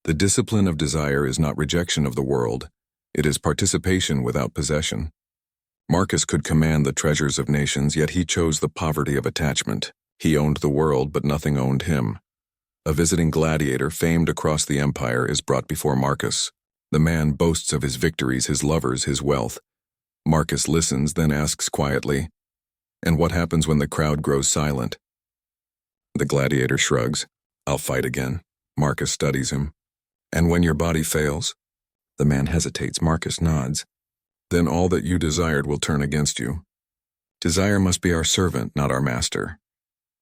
The discipline of desire is not rejection of the world. It is participation without possession. Marcus could command the treasures of nations, yet he chose the poverty of attachment. He owned the world, but nothing owned him. A visiting gladiator famed across the empire is brought before Marcus. The man boasts of his victories, his lovers, his wealth. Marcus listens, then asks quietly, and what happens when the crowd grows silent? The gladiator shrugs. I'll fight again. Marcus studies him. And when your body fails? The man hesitates. Marcus nods. Then all that you desired will turn against you. Desire must be our servant, not our master.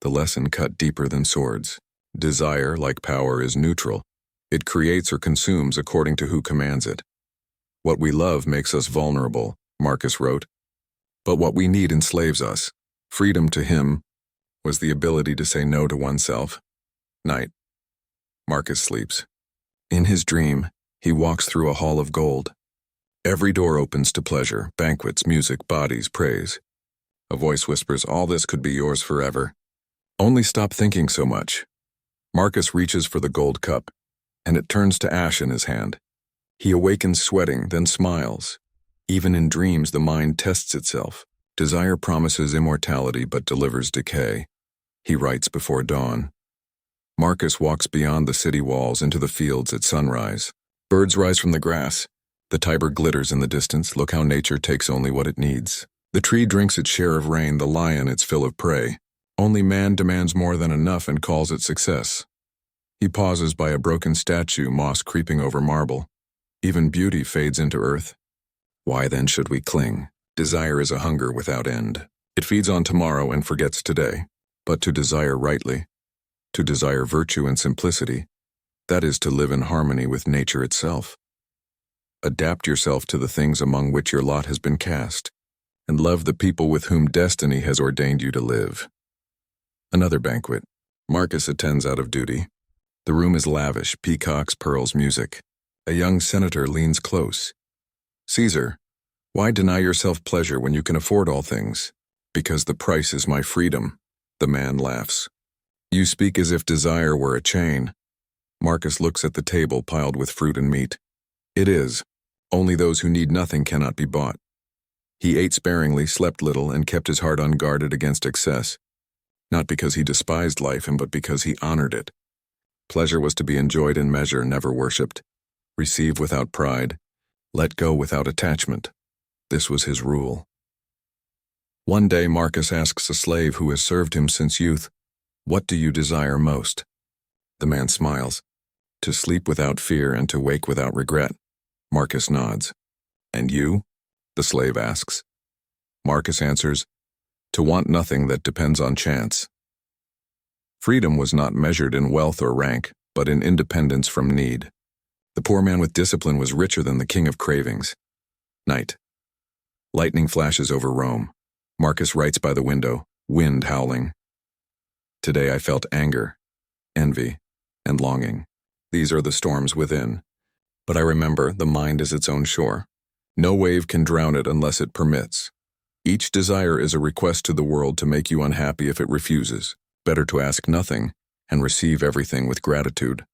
The lesson cut deeper than swords. Desire, like power, is neutral. It creates or consumes according to who commands it. What we love makes us vulnerable, Marcus wrote. But what we need enslaves us. Freedom to him was the ability to say no to oneself. Night. Marcus sleeps. In his dream, he walks through a hall of gold. Every door opens to pleasure, banquets, music, bodies, praise. A voice whispers, all this could be yours forever. Only stop thinking so much. Marcus reaches for the gold cup, and it turns to ash in his hand. He awakens sweating, then smiles. Even in dreams, the mind tests itself. Desire promises immortality but delivers decay. He writes before dawn. Marcus walks beyond the city walls into the fields at sunrise. Birds rise from the grass. The Tiber glitters in the distance. Look how nature takes only what it needs. The tree drinks its share of rain, the lion its fill of prey. Only man demands more than enough and calls it success. He pauses by a broken statue, moss creeping over marble. Even beauty fades into earth. Why then should we cling? Desire is a hunger without end. It feeds on tomorrow and forgets today. But to desire rightly, to desire virtue and simplicity, that is to live in harmony with nature itself. Adapt yourself to the things among which your lot has been cast, and love the people with whom destiny has ordained you to live. Another banquet. Marcus attends out of duty. The room is lavish, peacocks, pearls, music. A young senator leans close. Caesar, why deny yourself pleasure when you can afford all things? Because the price is my freedom. The man laughs. You speak as if desire were a chain. Marcus looks at the table piled with fruit and meat. It is. Only those who need nothing cannot be bought. He ate sparingly, slept little, and kept his heart unguarded against excess. Not because he despised life, but because he honored it. Pleasure was to be enjoyed in measure, never worshipped. Receive without pride. Let go without attachment. This was his rule. One day Marcus asks a slave who has served him since youth, "What do you desire most?" The man smiles. To sleep without fear and to wake without regret. Marcus nods. And you? The slave asks. Marcus answers, to want nothing that depends on chance. Freedom was not measured in wealth or rank, but in independence from need. The poor man with discipline was richer than the king of cravings. Night. Lightning flashes over Rome. Marcus writes by the window, wind howling. Today I felt anger, envy, and longing. These are the storms within. But I remember the mind is its own shore. No wave can drown it unless it permits. Each desire is a request to the world to make you unhappy if it refuses. Better to ask nothing and receive everything with gratitude.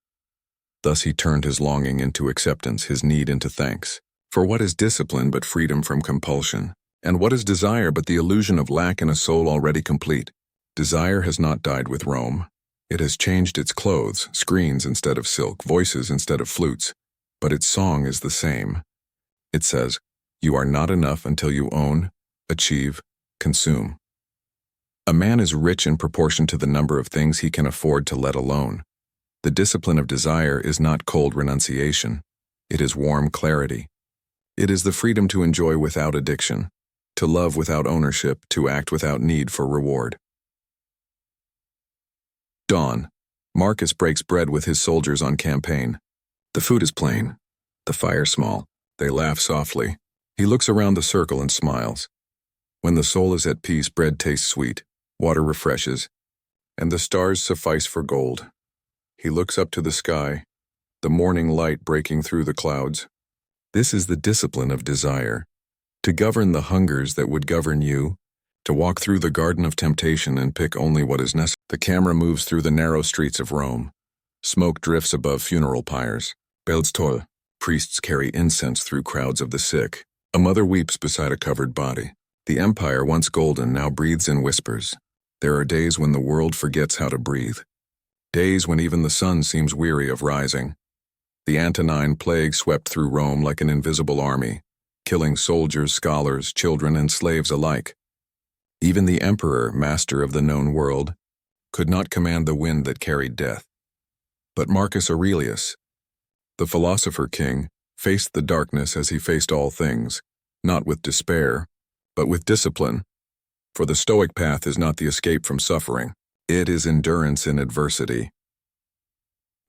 Thus he turned his longing into acceptance, his need into thanks. For what is discipline but freedom from compulsion? And what is desire but the illusion of lack in a soul already complete? Desire has not died with Rome. It has changed its clothes, screens instead of silk, voices instead of flutes. But its song is the same. It says, you are not enough until you own, achieve, consume. A man is rich in proportion to the number of things he can afford to let alone. The discipline of desire is not cold renunciation. It is warm clarity. It is the freedom to enjoy without addiction, to love without ownership, to act without need for reward. Dawn. Marcus breaks bread with his soldiers on campaign. The food is plain, the fire small. They laugh softly. He looks around the circle and smiles. When the soul is at peace, bread tastes sweet, water refreshes, and the stars suffice for gold. He looks up to the sky, the morning light breaking through the clouds. This is the discipline of desire. To govern the hungers that would govern you, to walk through the garden of temptation and pick only what is necessary. The camera moves through the narrow streets of Rome. Smoke drifts above funeral pyres. Bells toll. Priests carry incense through crowds of the sick. A mother weeps beside a covered body. The empire, once golden, now breathes in whispers. There are days when the world forgets how to breathe. Days when even the sun seems weary of rising. The Antonine Plague swept through Rome like an invisible army, killing soldiers, scholars, children, and slaves alike. Even the emperor, master of the known world, could not command the wind that carried death. But Marcus Aurelius, the philosopher king, faced the darkness as he faced all things, not with despair, but with discipline. For the Stoic path is not the escape from suffering. It is endurance in adversity.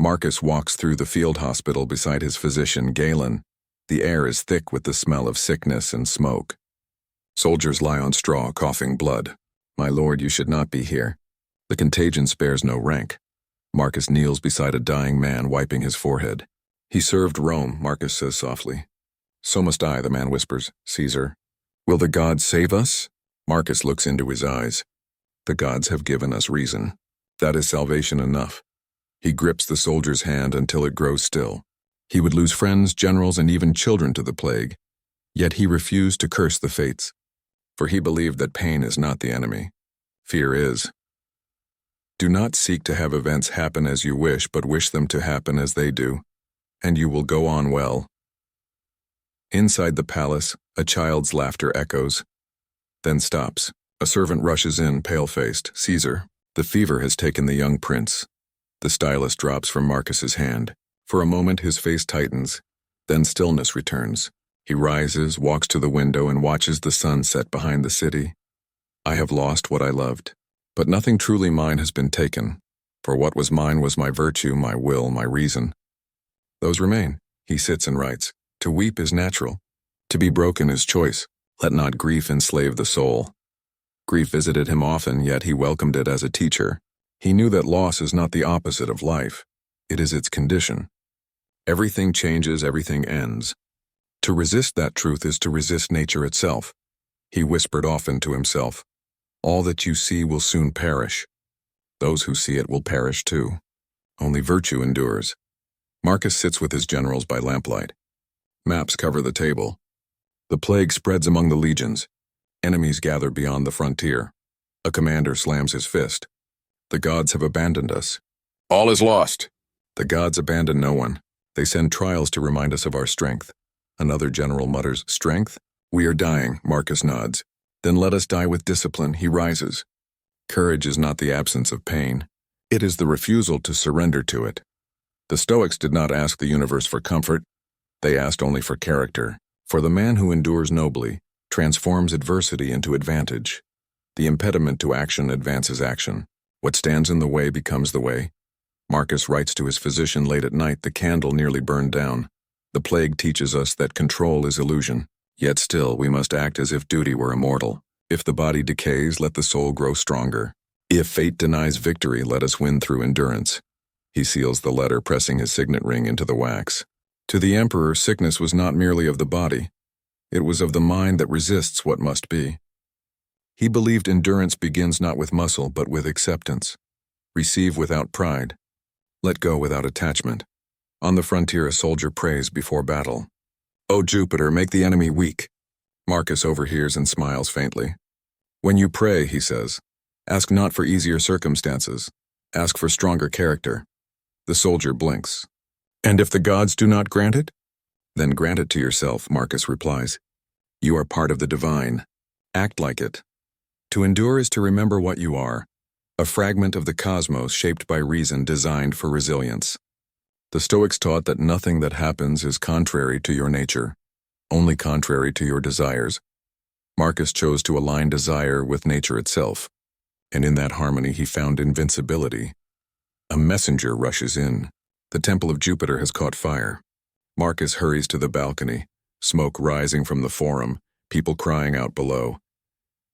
Marcus walks through the field hospital beside his physician, Galen. The air is thick with the smell of sickness and smoke. Soldiers lie on straw, coughing blood. My lord, you should not be here. The contagion spares no rank. Marcus kneels beside a dying man, wiping his forehead. He served Rome, Marcus says softly. So must I, the man whispers. Caesar. Will the gods save us? Marcus looks into his eyes. The gods have given us reason. That is salvation enough. He grips the soldier's hand until it grows still. He would lose friends, generals, and even children to the plague. Yet he refused to curse the fates. For he believed that pain is not the enemy. Fear is. Do not seek to have events happen as you wish, but wish them to happen as they do, and you will go on well. Inside the palace, a child's laughter echoes, then stops. A servant rushes in, pale-faced. Caesar. The fever has taken the young prince. The stylus drops from Marcus's hand. For a moment his face tightens, then stillness returns. He rises, walks to the window, and watches the sun set behind the city. I have lost what I loved, but nothing truly mine has been taken. For what was mine was my virtue, my will, my reason. Those remain. He sits and writes. To weep is natural. To be broken is choice. Let not grief enslave the soul. Grief visited him often, yet he welcomed it as a teacher. He knew that loss is not the opposite of life. It is its condition. Everything changes, everything ends. To resist that truth is to resist nature itself. He whispered often to himself, all that you see will soon perish. Those who see it will perish too. Only virtue endures. Marcus sits with his generals by lamplight. Maps cover the table. The plague spreads among the legions. Enemies gather beyond the frontier. A commander slams his fist. The gods have abandoned us. All is lost. The gods abandon no one. They send trials to remind us of our strength. Another general mutters, strength? We are dying, Marcus nods. Then let us die with discipline, he rises. Courage is not the absence of pain. It is the refusal to surrender to it. The Stoics did not ask the universe for comfort, they asked only for character. For the man who endures nobly transforms adversity into advantage. The impediment to action advances action. What stands in the way becomes the way. Marcus writes to his physician late at night, the candle nearly burned down. The plague teaches us that control is illusion. Yet still we must act as if duty were immortal. If the body decays, let the soul grow stronger. If fate denies victory, let us win through endurance. He seals the letter, pressing his signet ring into the wax. To the emperor, sickness was not merely of the body. It was of the mind that resists what must be. He believed endurance begins not with muscle, but with acceptance. Receive without pride. Let go without attachment. On the frontier, a soldier prays before battle. O Jupiter, make the enemy weak. Marcus overhears and smiles faintly. When you pray, he says, ask not for easier circumstances. Ask for stronger character. The soldier blinks. And if the gods do not grant it? Then grant it to yourself, Marcus replies. You are part of the divine. Act like it. To endure is to remember what you are, a fragment of the cosmos shaped by reason, designed for resilience. The Stoics taught that nothing that happens is contrary to your nature, only contrary to your desires. Marcus chose to align desire with nature itself, and in that harmony he found invincibility. A messenger rushes in. The temple of Jupiter has caught fire. Marcus hurries to the balcony, smoke rising from the forum, people crying out below.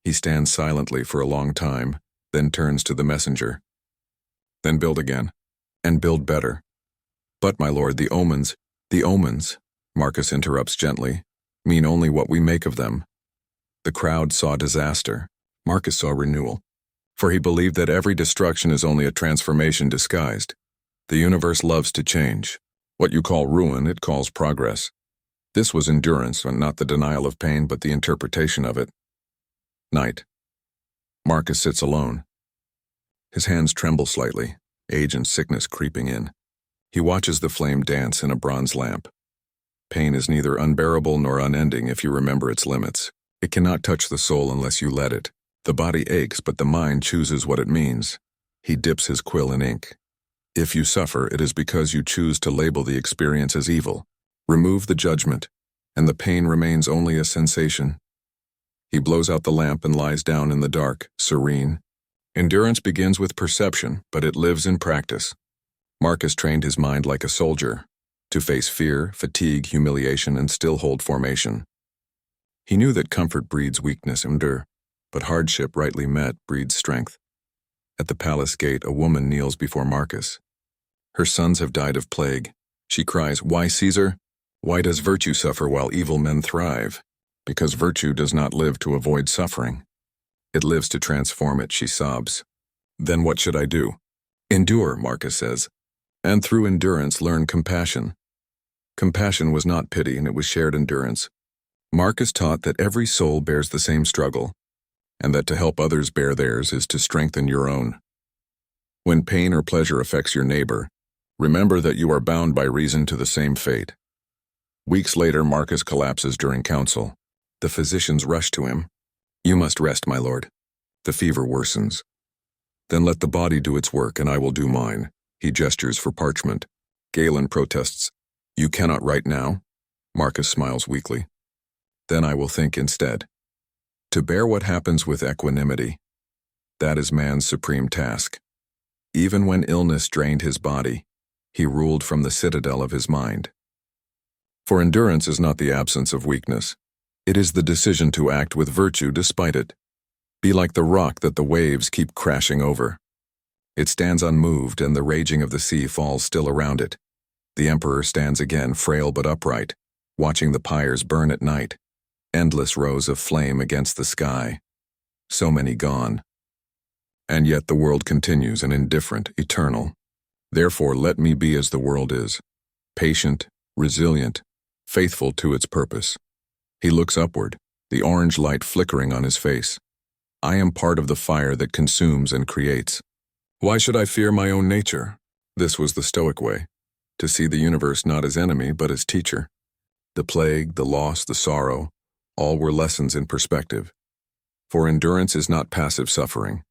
He stands silently for a long time, then turns to the messenger. Then build again, and build better. But, my lord, the omens, Marcus interrupts gently, mean only what we make of them. The crowd saw disaster. Marcus saw renewal. For he believed that every destruction is only a transformation disguised. The universe loves to change. What you call ruin, it calls progress. This was endurance, and not the denial of pain, but the interpretation of it. Night. Marcus sits alone. His hands tremble slightly, age and sickness creeping in. He watches the flame dance in a bronze lamp. Pain is neither unbearable nor unending if you remember its limits. It cannot touch the soul unless you let it. The body aches, but the mind chooses what it means. He dips his quill in ink. If you suffer, it is because you choose to label the experience as evil. Remove the judgment, and the pain remains only a sensation. He blows out the lamp and lies down in the dark, serene. Endurance begins with perception, but it lives in practice. Marcus trained his mind like a soldier, to face fear, fatigue, humiliation, and still hold formation. He knew that comfort breeds weakness, but hardship rightly met breeds strength. At the palace gate, a woman kneels before Marcus. Her sons have died of plague. She cries, "Why, Caesar? Why does virtue suffer while evil men thrive?" Because virtue does not live to avoid suffering. It lives to transform it, she sobs. Then what should I do? Endure, Marcus says. And through endurance learn compassion. Compassion was not pity, and it was shared endurance. Marcus taught that every soul bears the same struggle, and that to help others bear theirs is to strengthen your own. When pain or pleasure affects your neighbor, remember that you are bound by reason to the same fate. Weeks later, Marcus collapses during council. The physicians rush to him. You must rest, my lord. The fever worsens. Then let the body do its work, and I will do mine. He gestures for parchment. Galen protests. You cannot write now? Marcus smiles weakly. Then I will think instead. To bear what happens with equanimity, that is man's supreme task. Even when illness drained his body, he ruled from the citadel of his mind. For endurance is not the absence of weakness. It is the decision to act with virtue despite it. Be like the rock that the waves keep crashing over. It stands unmoved, and the raging of the sea falls still around it. The emperor stands again, frail but upright, watching the pyres burn at night. Endless rows of flame against the sky. So many gone. And yet the world continues, an indifferent, eternal. Therefore let me be as the world is, patient, resilient, faithful to its purpose. He looks upward, the orange light flickering on his face. I am part of the fire that consumes and creates. Why should I fear my own nature? This was the Stoic way, to see the universe not as enemy but as teacher. The plague, the loss, the sorrow, all were lessons in perspective. For endurance is not passive suffering.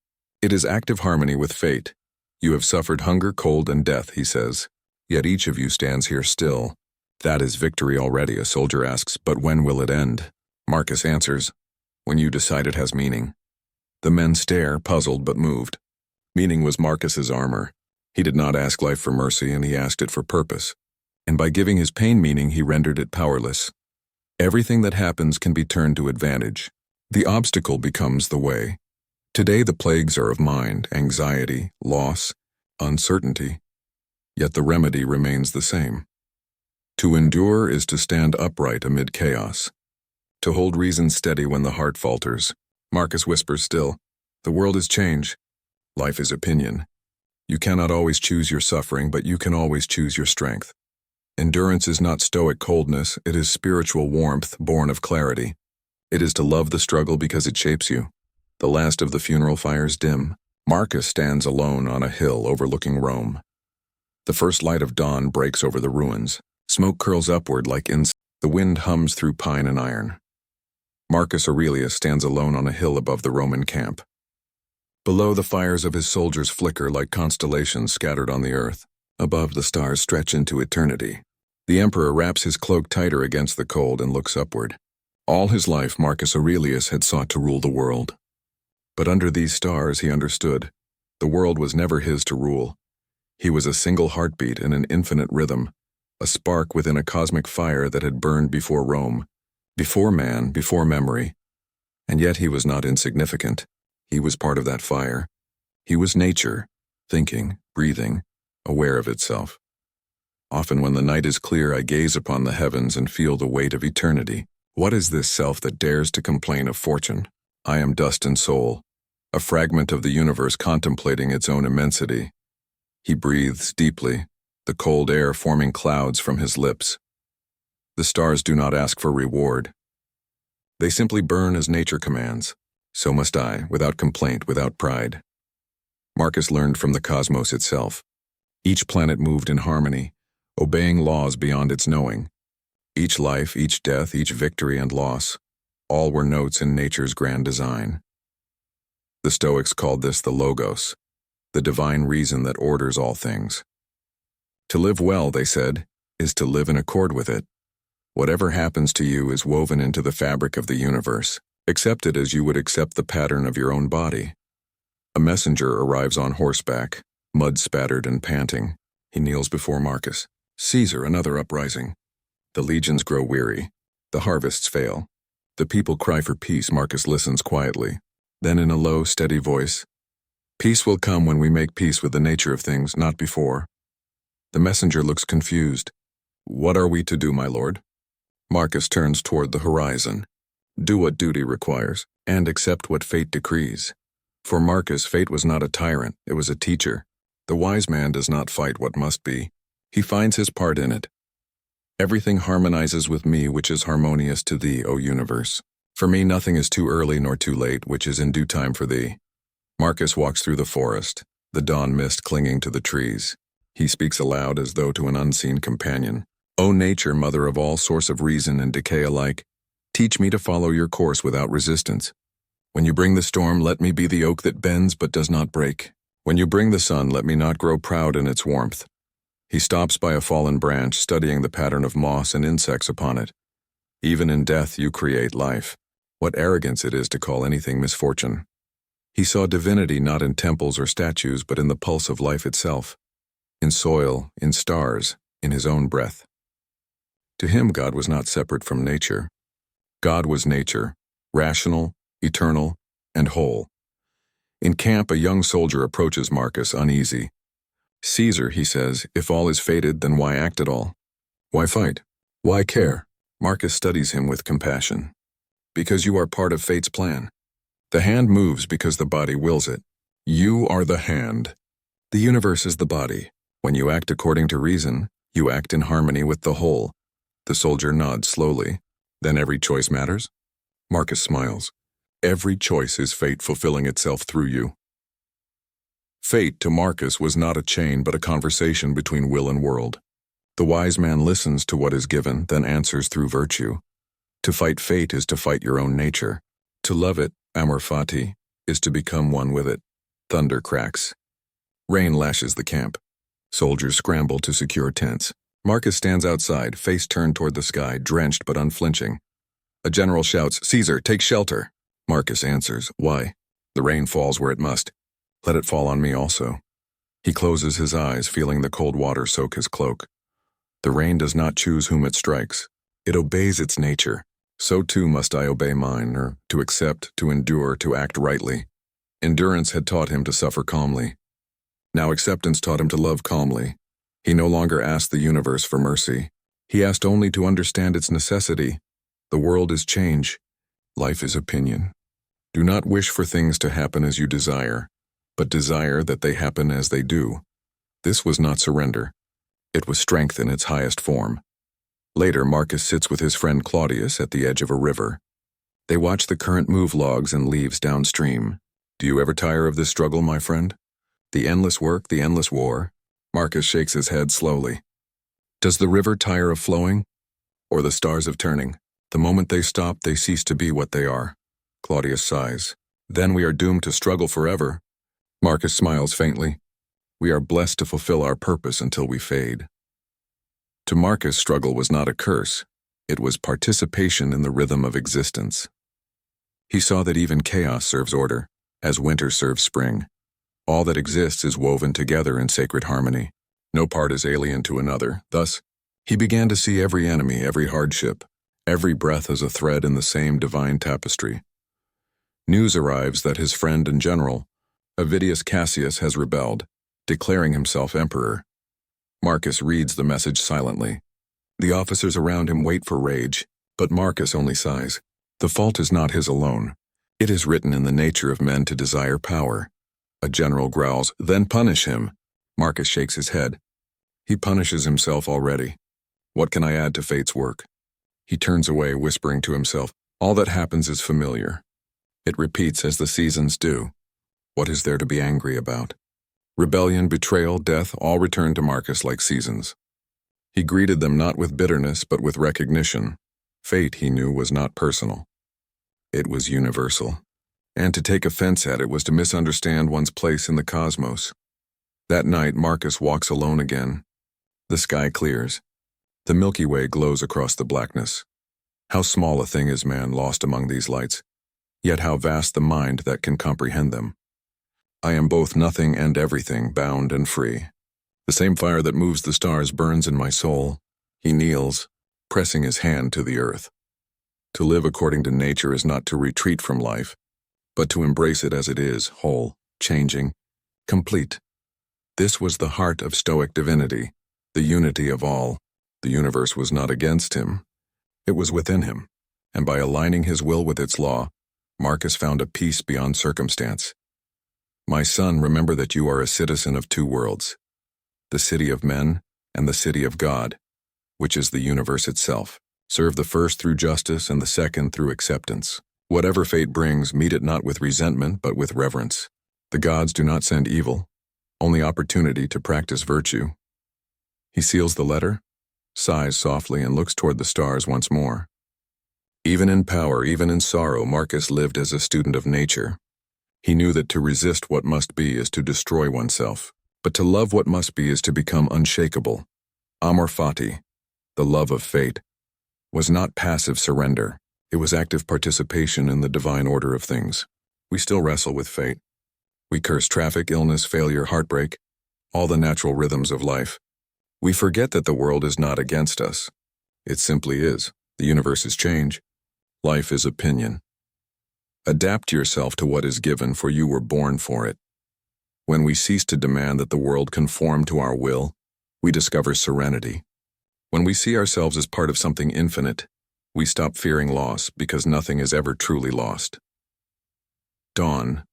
It is active harmony with fate. You have suffered hunger, cold, and death, he says. Yet each of you stands here still. That is victory already, a soldier asks, but when will it end? Marcus answers, when you decide it has meaning. The men stare, puzzled but moved. Meaning was Marcus's armor. He did not ask life for mercy, and he asked it for purpose. And by giving his pain meaning, he rendered it powerless. Everything that happens can be turned to advantage. The obstacle becomes the way. Today the plagues are of mind, anxiety, loss, uncertainty. Yet the remedy remains the same. To endure is to stand upright amid chaos. To hold reason steady when the heart falters. Marcus whispers still, the world is change. Life is opinion. You cannot always choose your suffering, but you can always choose your strength. Endurance is not stoic coldness, it is spiritual warmth born of clarity. It is to love the struggle because it shapes you. The last of the funeral fires dim. Marcus stands alone on a hill overlooking Rome. The first light of dawn breaks over the ruins. Smoke curls upward like incense. The wind hums through pine and iron. Marcus Aurelius stands alone on a hill above the Roman camp. Below, the fires of his soldiers flicker like constellations scattered on the earth. Above, the stars stretch into eternity. The emperor wraps his cloak tighter against the cold and looks upward. All his life, Marcus Aurelius had sought to rule the world. But under these stars, he understood. The world was never his to rule. He was a single heartbeat in an infinite rhythm, a spark within a cosmic fire that had burned before Rome, before man, before memory. And yet he was not insignificant. He was part of that fire. He was nature, thinking, breathing, aware of itself. Often when the night is clear, I gaze upon the heavens and feel the weight of eternity. What is this self that dares to complain of fortune? I am dust and soul, a fragment of the universe contemplating its own immensity. He breathes deeply, the cold air forming clouds from his lips. The stars do not ask for reward. They simply burn as nature commands. So must I, without complaint, without pride. Marcus learned from the cosmos itself. Each planet moved in harmony, obeying laws beyond its knowing. Each life, each death, each victory and loss, all were notes in nature's grand design. The Stoics called this the Logos, the divine reason that orders all things. To live well, they said, is to live in accord with it. Whatever happens to you is woven into the fabric of the universe. Accept it as you would accept the pattern of your own body. A messenger arrives on horseback, mud-spattered and panting. He kneels before Marcus. Caesar, another uprising. The legions grow weary. The harvests fail. The people cry for peace. Marcus listens quietly. Then in a low, steady voice, peace will come when we make peace with the nature of things, not before. The messenger looks confused. What are we to do, my lord? Marcus turns toward the horizon. Do what duty requires, and accept what fate decrees. For Marcus, fate was not a tyrant, it was a teacher. The wise man does not fight what must be. He finds his part in it. Everything harmonizes with me which is harmonious to thee, O universe. For me nothing is too early nor too late, which is in due time for thee. Marcus walks through the forest, the dawn mist clinging to the trees. He speaks aloud as though to an unseen companion. O nature, mother of all source of reason and decay alike, teach me to follow your course without resistance. When you bring the storm, let me be the oak that bends but does not break. When you bring the sun, let me not grow proud in its warmth. He stops by a fallen branch, studying the pattern of moss and insects upon it. Even in death you create life. What arrogance it is to call anything misfortune. He saw divinity not in temples or statues, but in the pulse of life itself. In soil, in stars, in his own breath. To him, God was not separate from nature. God was nature, rational, eternal, and whole. In camp, a young soldier approaches Marcus uneasy. Caesar, he says, if all is fated, then why act at all? Why fight? Why care? Marcus studies him with compassion. Because you are part of fate's plan. The hand moves because the body wills it. You are the hand. The universe is the body. When you act according to reason, you act in harmony with the whole. The soldier nods slowly. Then every choice matters? Marcus smiles. Every choice is fate fulfilling itself through you. Fate, to Marcus, was not a chain but a conversation between will and world. The wise man listens to what is given, then answers through virtue. To fight fate is to fight your own nature. To love it, amor fati, is to become one with it. Thunder cracks. Rain lashes the camp. Soldiers scramble to secure tents. Marcus stands outside, face turned toward the sky, drenched but unflinching. A general shouts, "Caesar, take shelter!" Marcus answers, "Why?" "The rain falls where it must. Let it fall on me also." He closes his eyes, feeling the cold water soak his cloak. The rain does not choose whom it strikes. It obeys its nature. So too must I obey mine, or to accept, to endure, to act rightly. Endurance had taught him to suffer calmly. Now acceptance taught him to love calmly. He no longer asked the universe for mercy. He asked only to understand its necessity. The world is change. Life is opinion. Do not wish for things to happen as you desire, but desire that they happen as they do. This was not surrender. It was strength in its highest form. Later, Marcus sits with his friend Claudius at the edge of a river. They watch the current move logs and leaves downstream. "Do you ever tire of this struggle, my friend? The endless work, the endless war?" Marcus shakes his head slowly. "Does the river tire of flowing? Or the stars of turning? The moment they stop, they cease to be what they are." Claudius sighs. "Then we are doomed to struggle forever." Marcus smiles faintly. "We are blessed to fulfill our purpose until we fade." To Marcus, struggle was not a curse. It was participation in the rhythm of existence. He saw that even chaos serves order, as winter serves spring. All that exists is woven together in sacred harmony. No part is alien to another. Thus, he began to see every enemy, every hardship, every breath as a thread in the same divine tapestry. News arrives that his friend and general, Avidius Cassius, has rebelled, declaring himself emperor. Marcus reads the message silently. The officers around him wait for rage, but Marcus only sighs. The fault is not his alone. It is written in the nature of men to desire power. A general growls, "Then punish him." Marcus shakes his head. He punishes himself already. What can I add to fate's work? He turns away, whispering to himself, "All that happens is familiar. It repeats as the seasons do. What is there to be angry about?" Rebellion, betrayal, death, all return to Marcus like seasons. He greeted them not with bitterness, but with recognition. Fate, he knew, was not personal. It was universal. And to take offense at it was to misunderstand one's place in the cosmos. That night, Marcus walks alone again. The sky clears. The Milky Way glows across the blackness. How small a thing is man lost among these lights, yet how vast the mind that can comprehend them. I am both nothing and everything, bound and free. The same fire that moves the stars burns in my soul. He kneels, pressing his hand to the earth. To live according to nature is not to retreat from life, but to embrace it as it is, whole, changing, complete. This was the heart of Stoic divinity, the unity of all. The universe was not against him. It was within him, and by aligning his will with its law, Marcus found a peace beyond circumstance. "My son, remember that you are a citizen of two worlds, the city of men and the city of God, which is the universe itself. Serve the first through justice and the second through acceptance. Whatever fate brings, meet it not with resentment but with reverence. The gods do not send evil, only opportunity to practice virtue." He seals the letter, sighs softly, and looks toward the stars once more. Even in power, even in sorrow, Marcus lived as a student of nature. He knew that to resist what must be is to destroy oneself, but to love what must be is to become unshakable. Amor fati, the love of fate, was not passive surrender. It was active participation in the divine order of things. We still wrestle with fate. We curse traffic, illness, failure, heartbreak, all the natural rhythms of life. We forget that the world is not against us. It simply is. The universe is change. Life is opinion. Adapt yourself to what is given, for you were born for it. When we cease to demand that the world conform to our will, we discover serenity. When we see ourselves as part of something infinite, we stop fearing loss because nothing is ever truly lost. Dawn.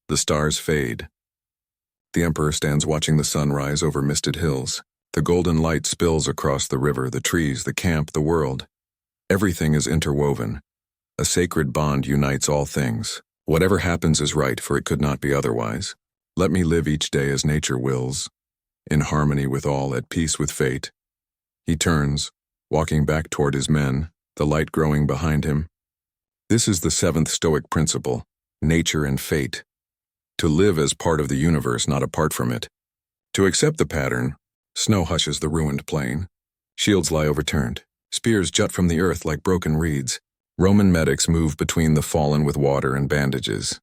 The stars fade. The emperor stands watching the sun rise over misted hills. The golden light spills across the river, the trees, the camp, the world. Everything is interwoven. A sacred bond unites all things. Whatever happens is right, for it could not be otherwise. Let me live each day as nature wills, in harmony with all, at peace with fate. He turns, walking back toward his men, the light growing behind him. This is the seventh Stoic principle, nature and fate. To live as part of the universe, not apart from it. To accept the pattern, snow hushes the ruined plain. Shields lie overturned. Spears jut from the earth like broken reeds. Roman medics move between the fallen with water and bandages.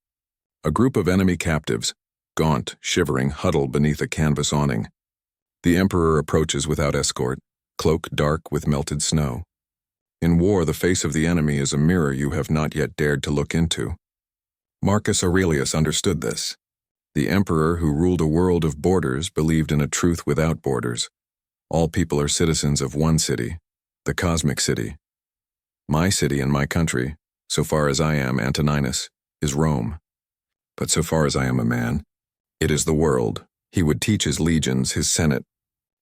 A group of enemy captives, gaunt, shivering, huddle beneath a canvas awning. The emperor approaches without escort, cloak dark with melted snow. In war, the face of the enemy is a mirror you have not yet dared to look into. Marcus Aurelius understood this. The emperor who ruled a world of borders believed in a truth without borders. All people are citizens of one city, the cosmic city. My city and my country, so far as I am Antoninus, is Rome. But so far as I am a man, it is the world. He would teach his legions, his senate,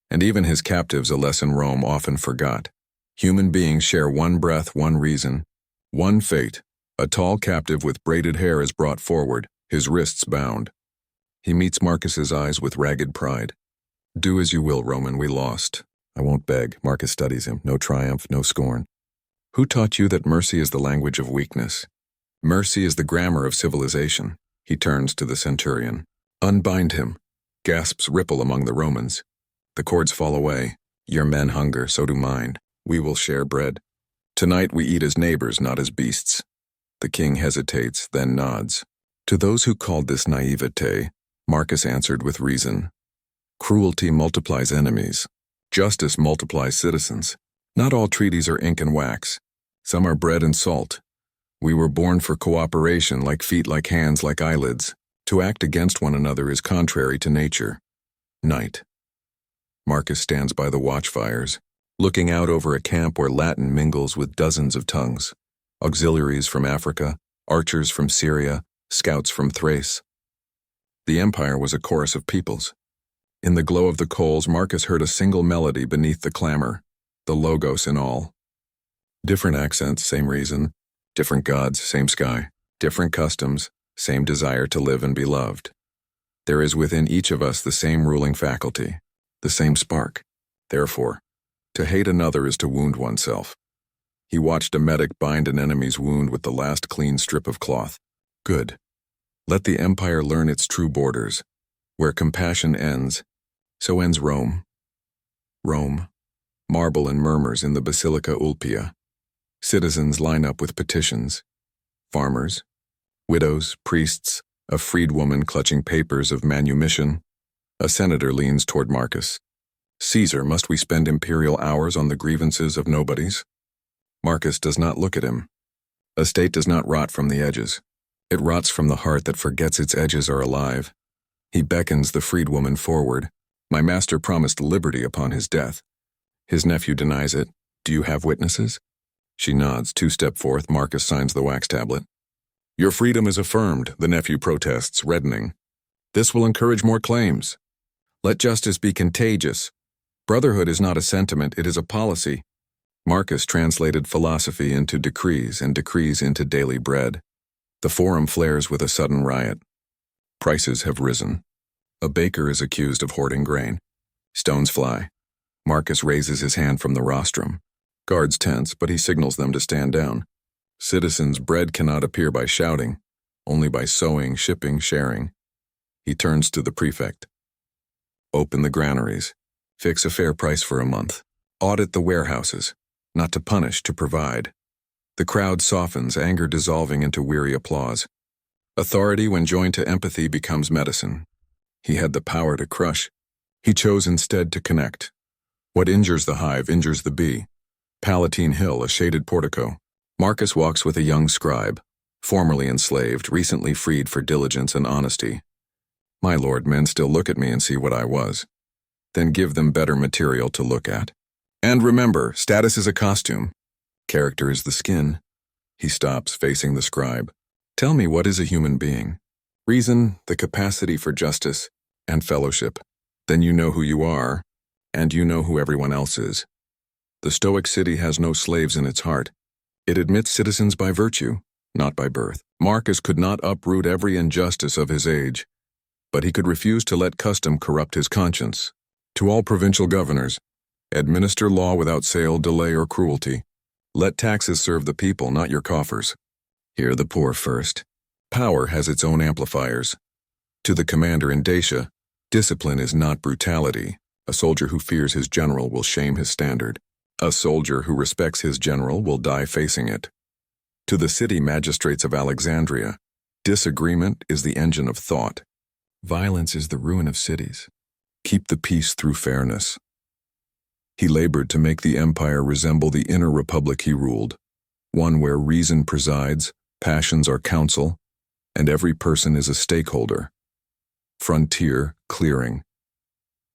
and even his captives a lesson Rome often forgot. Human beings share one breath, one reason, one fate. A tall captive with braided hair is brought forward, his wrists bound. He meets Marcus's eyes with ragged pride. Do as you will, Roman, we lost. I won't beg. Marcus studies him. No triumph, no scorn. Who taught you that mercy is the language of weakness? Mercy is the grammar of civilization. He turns to the centurion. Unbind him. Gasps ripple among the Romans. The cords fall away. Your men hunger, so do mine. We will share bread. Tonight we eat as neighbors, not as beasts. The king hesitates, then nods. To those who called this naivete, Marcus answered with reason. Cruelty multiplies enemies. Justice multiplies citizens. Not all treaties are ink and wax. Some are bread and salt. We were born for cooperation, like feet, like hands, like eyelids. To act against one another is contrary to nature. Night. Marcus stands by the watchfires, looking out over a camp where Latin mingles with dozens of tongues. Auxiliaries from Africa, archers from Syria, scouts from Thrace. The empire was a chorus of peoples. In the glow of the coals, Marcus heard a single melody beneath the clamor, the logos in all. Different accents, same reason. Different gods, same sky. Different customs, same desire to live and be loved. There is within each of us the same ruling faculty, the same spark. Therefore, to hate another is to wound oneself. He watched a medic bind an enemy's wound with the last clean strip of cloth. Good. Let the empire learn its true borders. Where compassion ends, so ends Rome. Rome. Marble and murmurs in the Basilica Ulpia. Citizens line up with petitions. Farmers, widows, priests, a freedwoman clutching papers of manumission. A senator leans toward Marcus. Caesar, must we spend imperial hours on the grievances of nobodies? Marcus does not look at him. A state does not rot from the edges. It rots from the heart that forgets its edges are alive. He beckons the freedwoman forward. My master promised liberty upon his death. His nephew denies it. Do you have witnesses? She nods. 2 step forth, Marcus signs the wax tablet. Your freedom is affirmed, the nephew protests, reddening. This will encourage more claims. Let justice be contagious. Brotherhood is not a sentiment, it is a policy. Marcus translated philosophy into decrees and decrees into daily bread. The forum flares with a sudden riot. Prices have risen. A baker is accused of hoarding grain. Stones fly. Marcus raises his hand from the rostrum. Guards tense, but he signals them to stand down. Citizens, bread cannot appear by shouting, only by sowing, shipping, sharing. He turns to the prefect. Open the granaries. Fix a fair price for a month. Audit the warehouses, not to punish, to provide. The crowd softens, anger dissolving into weary applause. Authority, when joined to empathy, becomes medicine. He had the power to crush. He chose instead to connect. What injures the hive injures the bee. Palatine Hill, a shaded portico. Marcus walks with a young scribe, formerly enslaved, recently freed for diligence and honesty. My lord, men still look at me and see what I was. Then give them better material to look at. And remember, status is a costume. Character is the skin. He stops, facing the scribe. Tell me, what is a human being? Reason, the capacity for justice, and fellowship. Then you know who you are, and you know who everyone else is. The Stoic city has no slaves in its heart. It admits citizens by virtue, not by birth. Marcus could not uproot every injustice of his age, but he could refuse to let custom corrupt his conscience. To all provincial governors, administer law without sale, delay, or cruelty. Let taxes serve the people, not your coffers. Hear the poor first. Power has its own amplifiers. To the commander in Dacia, Discipline is not brutality. A soldier who fears his general will shame his standard. A soldier who respects his general will die facing it. To the city magistrates of Alexandria, disagreement is the engine of thought. Violence is the ruin of cities. Keep the peace through fairness. He labored to make the empire resemble the inner republic he ruled, one where reason presides, passions are counsel, and every person is a stakeholder. Frontier clearing.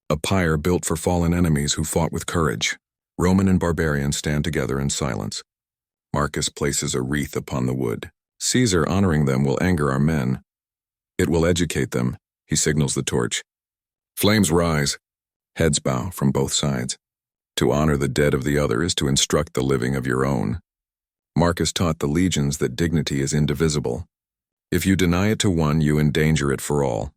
A pyre built for fallen enemies who fought with courage. Roman and barbarian stand together in silence. Marcus places a wreath upon the wood. Caesar honoring them will anger our men. It will educate them, he signals the torch. Flames rise. Heads bow from both sides. To honor the dead of the other is to instruct the living of your own. Marcus taught the legions that dignity is indivisible. If you deny it to one, you endanger it for all.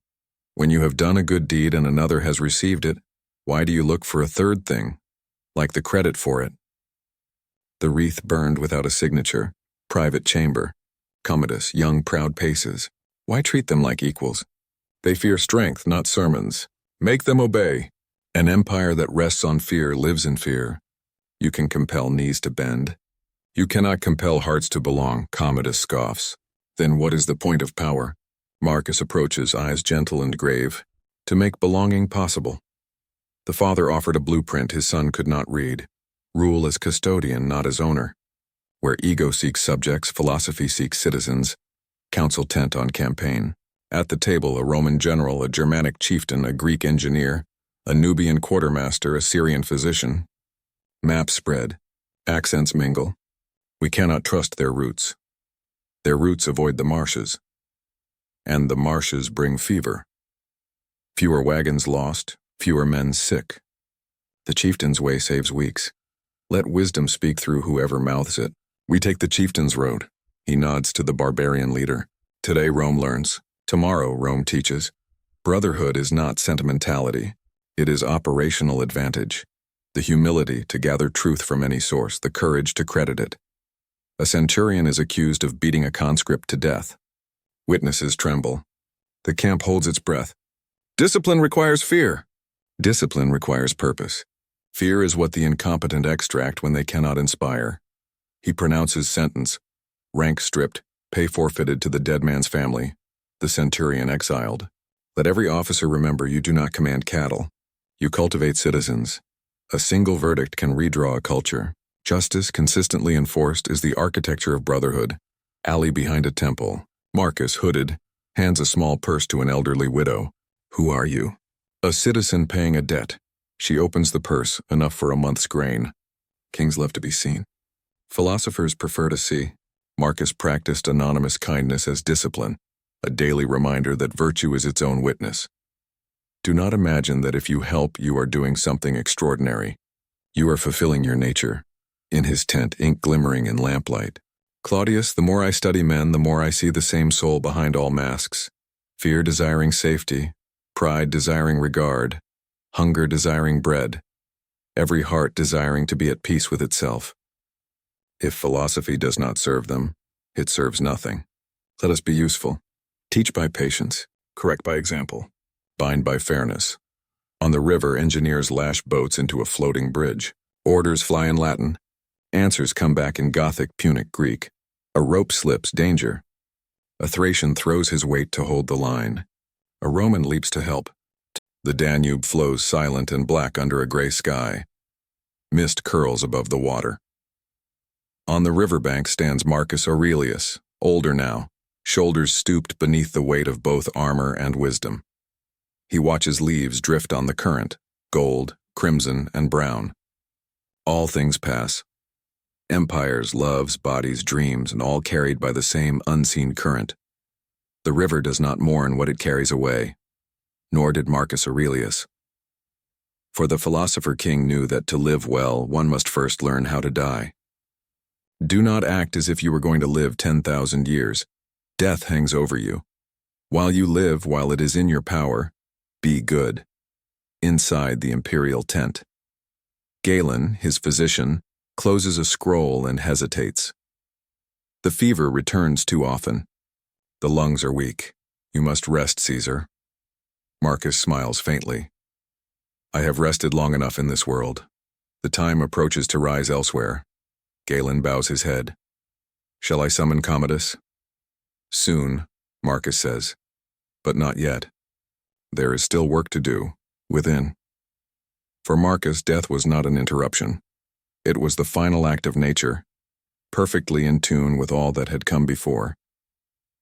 When you have done a good deed and another has received it, why do you look for a third thing, like the credit for it? The wreath burned without a signature. Private chamber. Commodus, young proud paces. Why treat them like equals? They fear strength, not sermons. Make them obey. An empire that rests on fear lives in fear. You can compel knees to bend. You cannot compel hearts to belong, Commodus scoffs. Then what is the point of power? Marcus approaches, eyes gentle and grave, to make belonging possible. The father offered a blueprint his son could not read. Rule as custodian, not as owner. Where ego seeks subjects, philosophy seeks citizens. Council tent on campaign. At the table, a Roman general, a Germanic chieftain, a Greek engineer, a Nubian quartermaster, a Syrian physician. Maps spread. Accents mingle. We cannot trust their roots. Their roots avoid the marshes. And the marshes bring fever. Fewer wagons lost, fewer men sick. The chieftain's way saves weeks. Let wisdom speak through whoever mouths it. We take the chieftain's road. He nods to the barbarian leader. Today Rome learns. Tomorrow Rome teaches. Brotherhood is not sentimentality. It is operational advantage. The humility to gather truth from any source, the courage to credit it. A centurion is accused of beating a conscript to death. Witnesses tremble. The camp holds its breath. Discipline requires fear. Discipline requires purpose. Fear is what the incompetent extract when they cannot inspire. He pronounces sentence. Rank stripped, pay forfeited to the dead man's family. The centurion exiled. Let every officer remember you do not command cattle. You cultivate citizens. A single verdict can redraw a culture. Justice, consistently enforced, is the architecture of brotherhood. Alley behind a temple. Marcus, hooded, hands a small purse to an elderly widow. Who are you? A citizen paying a debt. She opens the purse, enough for a month's grain. Kings love to be seen. Philosophers prefer to see. Marcus practiced anonymous kindness as discipline, a daily reminder that virtue is its own witness. Do not imagine that if you help, you are doing something extraordinary. You are fulfilling your nature. In his tent, ink glimmering in lamplight. Claudius, the more I study men, the more I see the same soul behind all masks. Fear desiring safety, pride desiring regard, hunger desiring bread, every heart desiring to be at peace with itself. If philosophy does not serve them, it serves nothing. Let us be useful. Teach by patience, correct by example, bind by fairness. On the river, engineers lash boats into a floating bridge. Orders fly in Latin. Answers come back in Gothic, Punic, Greek. A rope slips, danger. A Thracian throws his weight to hold the line. A Roman leaps to help. The Danube flows silent and black under a gray sky. Mist curls above the water. On the riverbank stands Marcus Aurelius, older now, shoulders stooped beneath the weight of both armor and wisdom. He watches leaves drift on the current, gold, crimson, and brown. All things pass. Empires, loves, bodies, dreams, and all carried by the same unseen current. The river does not mourn what it carries away, nor did Marcus Aurelius. For the philosopher king knew that to live well, one must first learn how to die. Do not act as if you were going to live 10,000 years. Death hangs over you. While you live, while it is in your power, be good. Inside the imperial tent. Galen, his physician, closes a scroll and hesitates. The fever returns too often. The lungs are weak. You must rest, Caesar. Marcus smiles faintly. I have rested long enough in this world. The time approaches to rise elsewhere. Galen bows his head. Shall I summon Commodus? Soon, Marcus says. But not yet. There is still work to do, within. For Marcus, death was not an interruption. It was the final act of nature, perfectly in tune with all that had come before.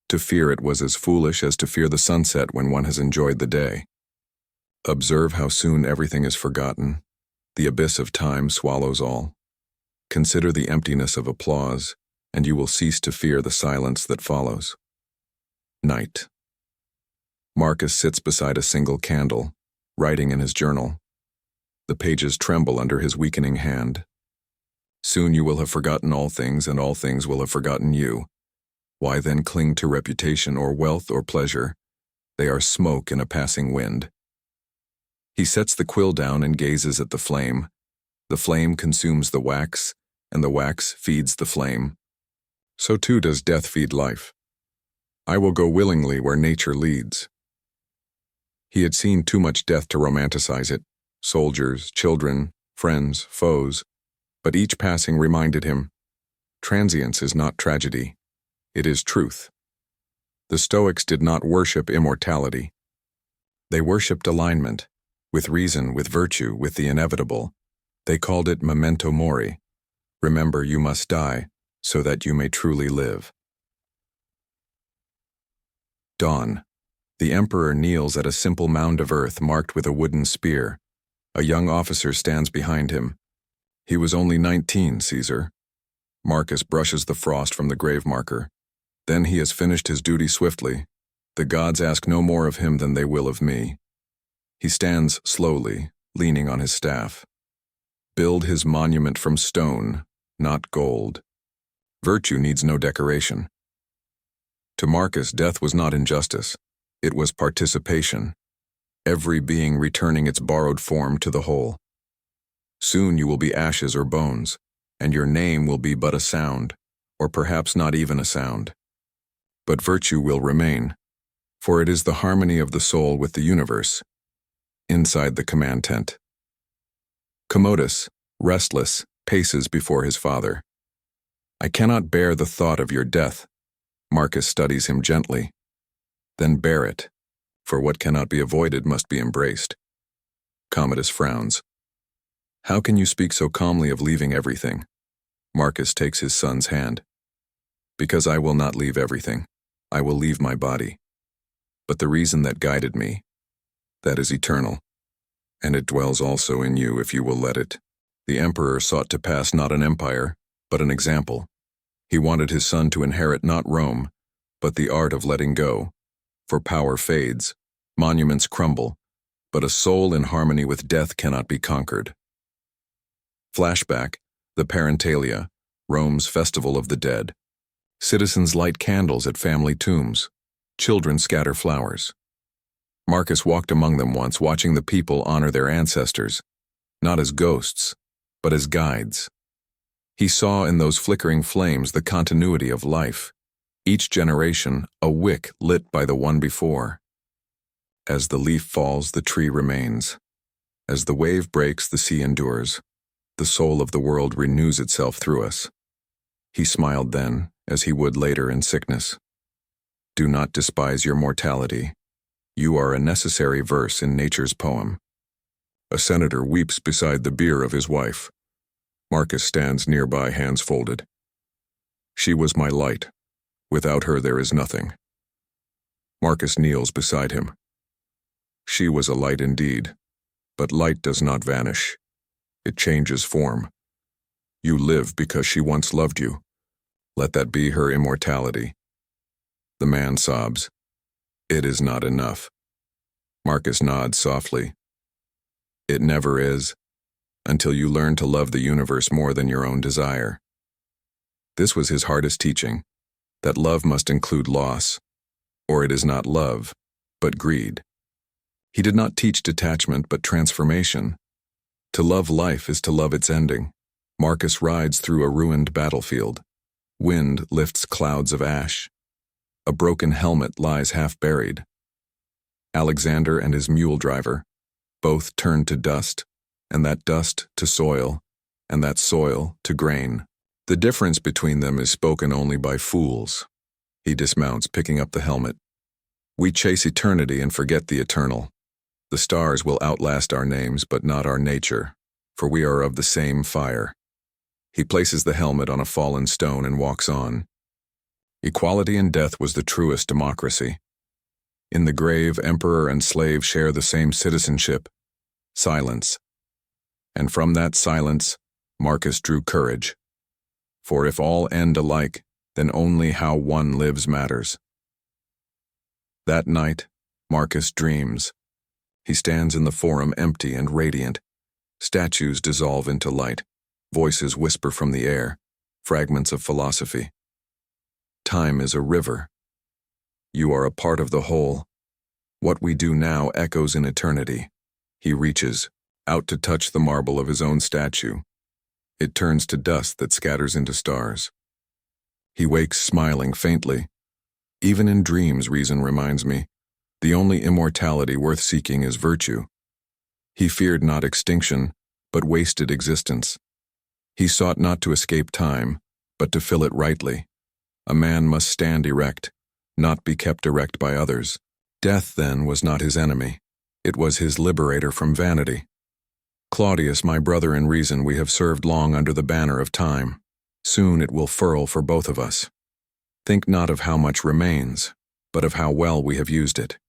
To fear it was as foolish as to fear the sunset when one has enjoyed the day. Observe how soon everything is forgotten. The abyss of time swallows all. Consider the emptiness of applause, and you will cease to fear the silence that follows. Night. Marcus sits beside a single candle, writing in his journal. The pages tremble under his weakening hand. Soon you will have forgotten all things, and all things will have forgotten you. Why then cling to reputation or wealth or pleasure? They are smoke in a passing wind. He sets the quill down and gazes at the flame. The flame consumes the wax, and the wax feeds the flame. So too does death feed life. I will go willingly where nature leads. He had seen too much death to romanticize it. Soldiers, children, friends, foes. But each passing reminded him, transience is not tragedy. It is truth. The Stoics did not worship immortality. They worshipped alignment, with reason, with virtue, with the inevitable. They called it memento mori. Remember, you must die, so that you may truly live. Dawn. The emperor kneels at a simple mound of earth marked with a wooden spear. A young officer stands behind him. He was only 19, Caesar. Marcus brushes the frost from the grave marker. Then he has finished his duty swiftly. The gods ask no more of him than they will of me. He stands slowly, leaning on his staff. Build his monument from stone, not gold. Virtue needs no decoration. To Marcus, death was not injustice. It was participation. Every being returning its borrowed form to the whole. Soon you will be ashes or bones, and your name will be but a sound, or perhaps not even a sound. But virtue will remain, for it is the harmony of the soul with the universe. Inside the command tent. Commodus, restless, paces before his father. I cannot bear the thought of your death. Marcus studies him gently. Then bear it, for what cannot be avoided must be embraced. Commodus frowns. How can you speak so calmly of leaving everything? Marcus takes his son's hand. Because I will not leave everything. I will leave my body. But the reason that guided me, that is eternal, and it dwells also in you if you will let it. The emperor sought to pass not an empire, but an example. He wanted his son to inherit not Rome, but the art of letting go. For power fades, monuments crumble, but a soul in harmony with death cannot be conquered. Flashback, the Parentalia, Rome's festival of the dead. Citizens light candles at family tombs. Children scatter flowers. Marcus walked among them once, watching the people honor their ancestors, not as ghosts, but as guides. He saw in those flickering flames the continuity of life, each generation a wick lit by the one before. As the leaf falls, the tree remains. As the wave breaks, the sea endures. The soul of the world renews itself through us. He smiled then, as he would later in sickness. Do not despise your mortality. You are a necessary verse in nature's poem. A senator weeps beside the bier of his wife. Marcus stands nearby, hands folded. She was my light. Without her there is nothing. Marcus kneels beside him. She was a light indeed, but light does not vanish. It changes form. You live because she once loved you. Let that be her immortality. The man sobs. It is not enough. Marcus nods softly. It never is, until you learn to love the universe more than your own desire. This was his hardest teaching, that love must include loss, or it is not love, but greed. He did not teach detachment, but transformation. To love life is to love its ending. Marcus rides through a ruined battlefield. Wind lifts clouds of ash. A broken helmet lies half buried. Alexander and his mule driver, both turned to dust, and that dust to soil, and that soil to grain. The difference between them is spoken only by fools. He dismounts, picking up the helmet. We chase eternity and forget the eternal. The stars will outlast our names, but not our nature, for we are of the same fire. He places the helmet on a fallen stone and walks on. Equality in death was the truest democracy. In the grave, emperor and slave share the same citizenship, silence. And from that silence, Marcus drew courage. For if all end alike, then only how one lives matters. That night, Marcus dreams. He stands in the forum empty and radiant. Statues dissolve into light. Voices whisper from the air, fragments of philosophy. Time is a river. You are a part of the whole. What we do now echoes in eternity. He reaches out to touch the marble of his own statue. It turns to dust that scatters into stars. He wakes smiling faintly. Even in dreams, reason reminds me, the only immortality worth seeking is virtue. He feared not extinction, but wasted existence. He sought not to escape time, but to fill it rightly. A man must stand erect, not be kept erect by others. Death, then, was not his enemy. It was his liberator from vanity. Claudius, my brother in reason, we have served long under the banner of time. Soon it will furl for both of us. Think not of how much remains, but of how well we have used it.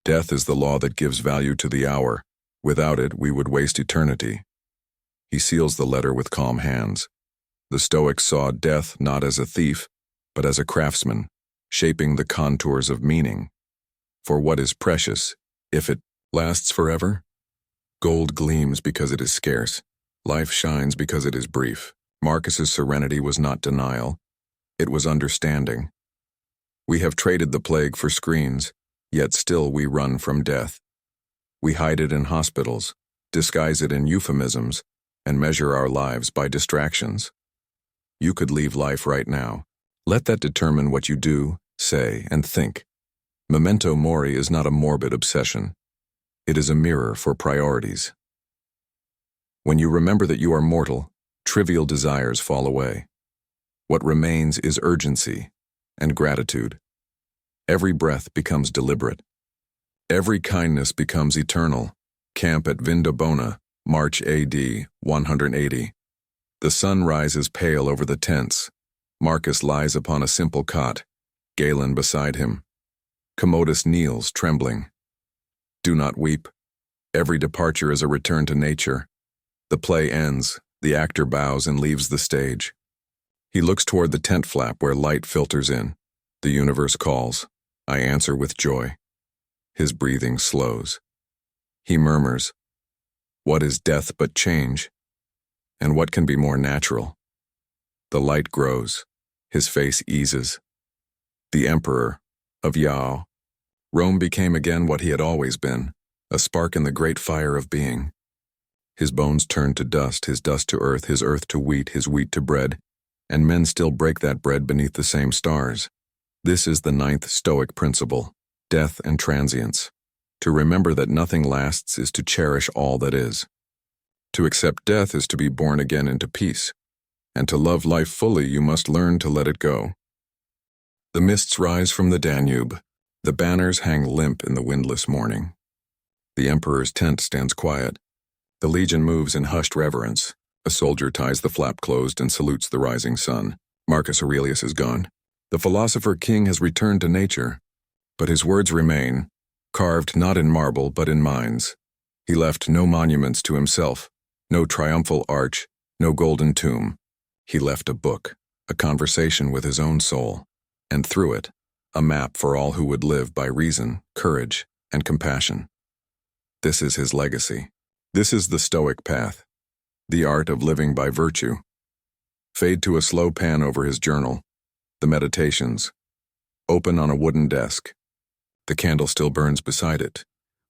Death is the law that gives value to the hour. Without it, we would waste eternity. He seals the letter with calm hands. The Stoics saw death not as a thief, but as a craftsman, shaping the contours of meaning. For what is precious, if it lasts forever? Gold gleams because it is scarce. Life shines because it is brief. Marcus's serenity was not denial. It was understanding. We have traded the plague for screens, yet still we run from death. We hide it in hospitals, disguise it in euphemisms, and measure our lives by distractions. You could leave life right now. Let that determine what you do, say, and think. Memento mori is not a morbid obsession. It is a mirror for priorities. When you remember that you are mortal, trivial desires fall away. What remains is urgency and gratitude. Every breath becomes deliberate. Every kindness becomes eternal. Camp at Vindobona, March AD 180. The sun rises pale over the tents. Marcus lies upon a simple cot, Galen beside him. Commodus kneels, trembling. Do not weep. Every departure is a return to nature. The play ends, the actor bows and leaves the stage. He looks toward the tent flap where light filters in. The universe calls. I answer with joy. His breathing slows. He murmurs, "What is death but change? And what can be more natural?" The light grows. His face eases. The emperor of Yao. Rome became again what he had always been, a spark in the great fire of being. His bones turned to dust, his dust to earth, his earth to wheat, his wheat to bread, and men still break that bread beneath the same stars. This is the 9th Stoic principle, death and transience. To remember that nothing lasts is to cherish all that is. To accept death is to be born again into peace, and to love life fully you must learn to let it go. The mists rise from the Danube. The banners hang limp in the windless morning. The emperor's tent stands quiet. The legion moves in hushed reverence. A soldier ties the flap closed and salutes the rising sun. Marcus Aurelius is gone. The philosopher king has returned to nature, but his words remain, carved not in marble but in minds. He left no monuments to himself, no triumphal arch, no golden tomb. He left a book, a conversation with his own soul, and through it, a map for all who would live by reason, courage, and compassion. This is his legacy. This is the Stoic path, the art of living by virtue. Fade to a slow pan over his journal, the meditations, open on a wooden desk. The candle still burns beside it.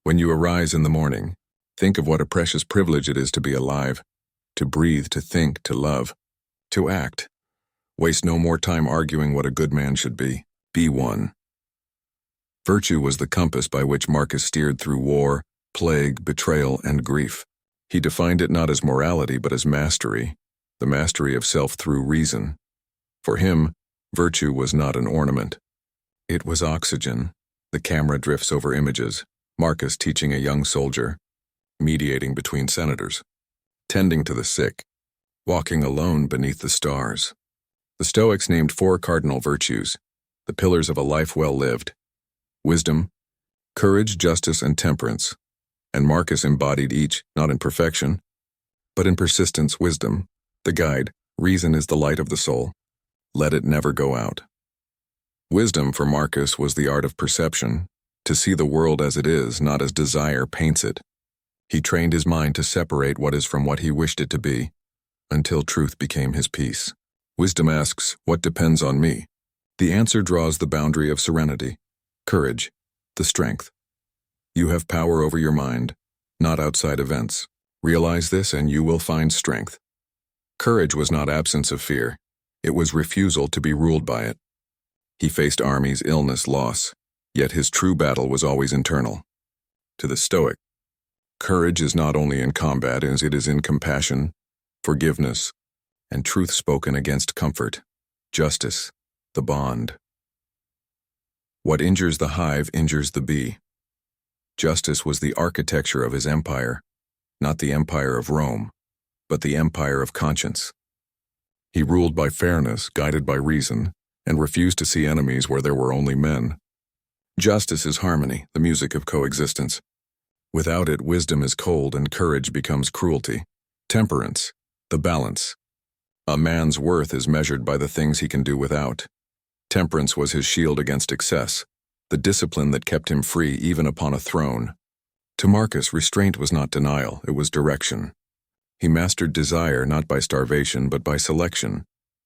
When you arise in the morning, think of what a precious privilege it is to be alive, to breathe, to think, to love, to act. Waste no more time arguing what a good man should be. Be one. Virtue was the compass by which Marcus steered through war, plague, betrayal, and grief. He defined it not as morality but as mastery, the mastery of self through reason. For him, virtue was not an ornament. It was oxygen. The camera drifts over images, Marcus teaching a young soldier, mediating between senators, tending to the sick, walking alone beneath the stars. The Stoics named 4 cardinal virtues, the pillars of a life well lived: wisdom, courage, justice, and temperance. And Marcus embodied each, not in perfection, but in persistence. Wisdom, the guide. Reason is the light of the soul. Let it never go out. Wisdom for Marcus was the art of perception, to see the world as it is, not as desire paints it. He trained his mind to separate what is from what he wished it to be, until truth became his peace. Wisdom asks, what depends on me? The answer draws the boundary of serenity. Courage, the strength. You have power over your mind, not outside events. Realize this and you will find strength. Courage was not absence of fear. It was refusal to be ruled by it. He faced armies, illness, loss, yet his true battle was always internal. To the Stoic, courage is not only in combat as it is in compassion, forgiveness, and truth spoken against comfort, justice, the bond. What injures the hive injures the bee. Justice was the architecture of his empire, not the empire of Rome, but the empire of conscience. He ruled by fairness, guided by reason, and refused to see enemies where there were only men. Justice is harmony, the music of coexistence. Without it, wisdom is cold and courage becomes cruelty. Temperance, the balance. A man's worth is measured by the things he can do without. Temperance was his shield against excess, the discipline that kept him free even upon a throne. To Marcus, restraint was not denial, it was direction. He mastered desire not by starvation but by selection,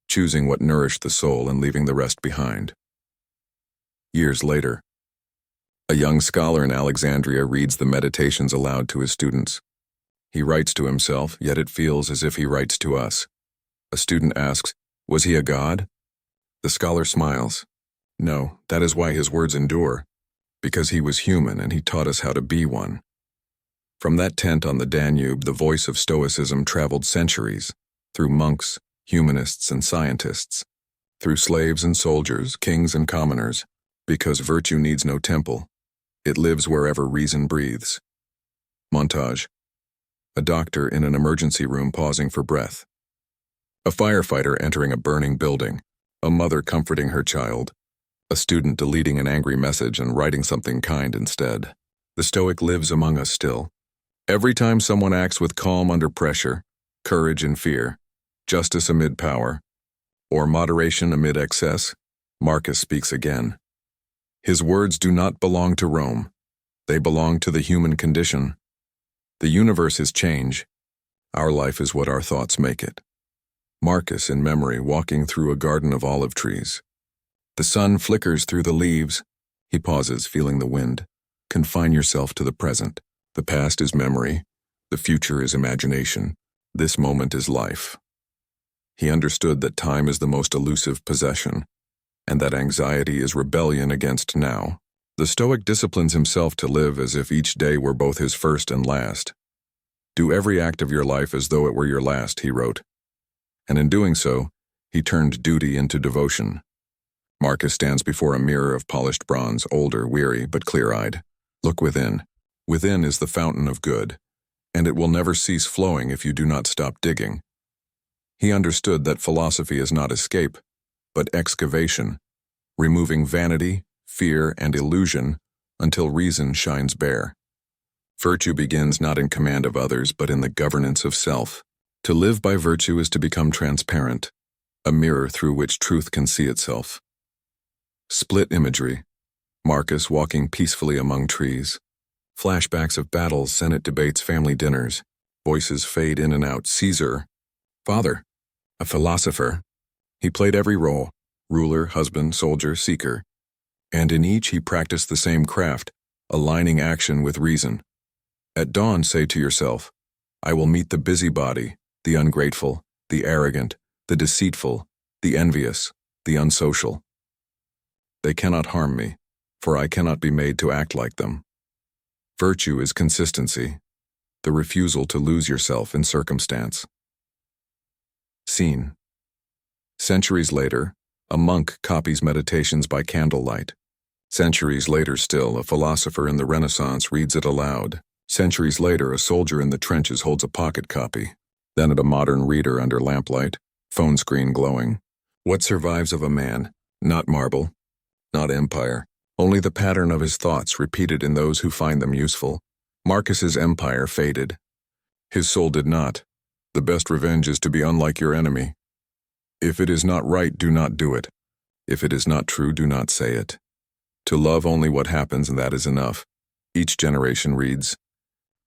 choosing what nourished the soul and leaving the rest behind. Years later, a young scholar in Alexandria reads the Meditations aloud to his students. He writes to himself, yet it feels as if he writes to us. A student asks, was he a god? The scholar smiles. No, that is why his words endure, because he was human and he taught us how to be one. From that tent on the Danube, the voice of Stoicism traveled centuries, through monks, humanists, and scientists, through slaves and soldiers, kings and commoners, because virtue needs no temple. It lives wherever reason breathes. Montage. A doctor in an emergency room pausing for breath. A firefighter entering a burning building. A mother comforting her child. A student deleting an angry message and writing something kind instead. The Stoic lives among us still. Every time someone acts with calm under pressure, courage in fear, justice amid power, or moderation amid excess, Marcus speaks again. His words do not belong to Rome. They belong to the human condition. The universe is change. Our life is what our thoughts make it. Marcus in memory walking through a garden of olive trees. The sun flickers through the leaves. He pauses, feeling the wind. Confine yourself to the present. The past is memory. The future is imagination. This moment is life. He understood that time is the most elusive possession, and that anxiety is rebellion against now. The Stoic disciplines himself to live as if each day were both his first and last. Do every act of your life as though it were your last, he wrote. And in doing so, he turned duty into devotion. Marcus stands before a mirror of polished bronze, older, weary, but clear-eyed. Look within. Within is the fountain of good, and it will never cease flowing if you do not stop digging. He understood that philosophy is not escape, but excavation, removing vanity, fear, and illusion until reason shines bare. Virtue begins not in command of others, but in the governance of self. To live by virtue is to become transparent, a mirror through which truth can see itself. Split imagery. Marcus walking peacefully among trees. Flashbacks of battles, Senate debates, family dinners. Voices fade in and out. Caesar. Father. A philosopher. He played every role. Ruler, husband, soldier, seeker. And in each he practiced the same craft, aligning action with reason. At dawn say to yourself, I will meet the busybody, the ungrateful, the arrogant, the deceitful, the envious, the unsocial. They cannot harm me, for I cannot be made to act like them. Virtue is consistency, the refusal to lose yourself in circumstance. Scene. Centuries later, a monk copies Meditations by candlelight. Centuries later still, a philosopher in the Renaissance reads it aloud. Centuries later, a soldier in the trenches holds a pocket copy. Then at a modern reader under lamplight, phone screen glowing. What survives of a man? Not marble, not empire, only the pattern of his thoughts repeated in those who find them useful. Marcus's empire faded. His soul did not. The best revenge is to be unlike your enemy. If it is not right, do not do it. If it is not true, do not say it. To love only what happens, and that is enough. Each generation reads,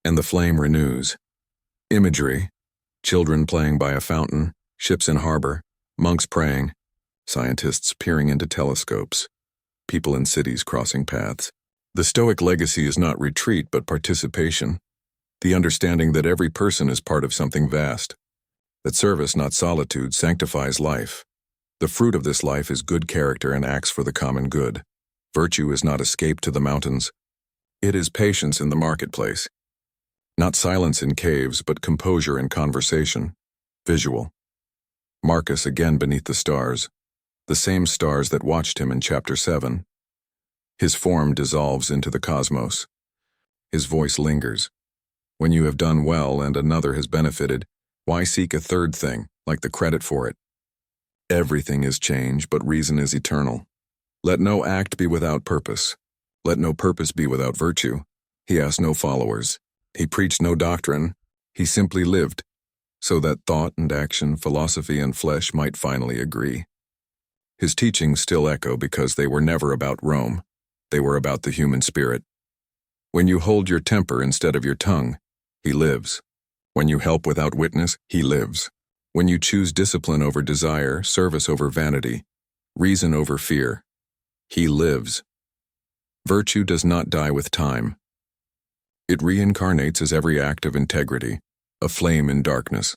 and the flame renews. Imagery. Children playing by a fountain, ships in harbor, monks praying, scientists peering into telescopes, people in cities crossing paths. The Stoic legacy is not retreat but participation, the understanding that every person is part of something vast, that service, not solitude, sanctifies life. The fruit of this life is good character and acts for the common good. Virtue is not escape to the mountains. It is patience in the marketplace. Not silence in caves, but composure in conversation. Visual. Marcus again beneath the stars, the same stars that watched him in chapter 7. His form dissolves into the cosmos. His voice lingers. When you have done well and another has benefited, why seek a third thing, like the credit for it? Everything is change, but reason is eternal. Let no act be without purpose. Let no purpose be without virtue. He asked no followers. He preached no doctrine. He simply lived, so that thought and action, philosophy and flesh might finally agree. His teachings still echo because they were never about Rome. They were about the human spirit. When you hold your temper instead of your tongue, he lives. When you help without witness, he lives. When you choose discipline over desire, service over vanity, reason over fear, he lives. Virtue does not die with time. It reincarnates as every act of integrity, a flame in darkness.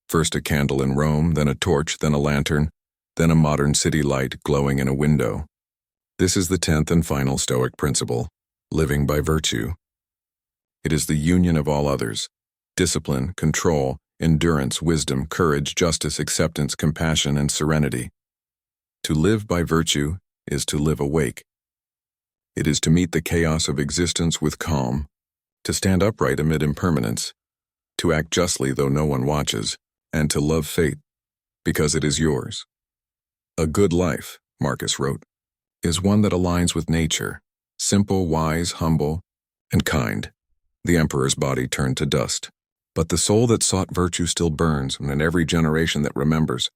First a candle in Rome, then a torch, then a lantern, then a modern city light glowing in a window. This is the 10th and final Stoic principle, living by virtue. It is the union of all others: discipline, control, endurance, wisdom, courage, justice, acceptance, compassion, and serenity. To live by virtue is to live awake. It is to meet the chaos of existence with calm, to stand upright amid impermanence, to act justly though no one watches, and to love fate, because it is yours. A good life, Marcus wrote, is one that aligns with nature, simple, wise, humble, and kind. The emperor's body turned to dust, but the soul that sought virtue still burns, and in every generation that remembers,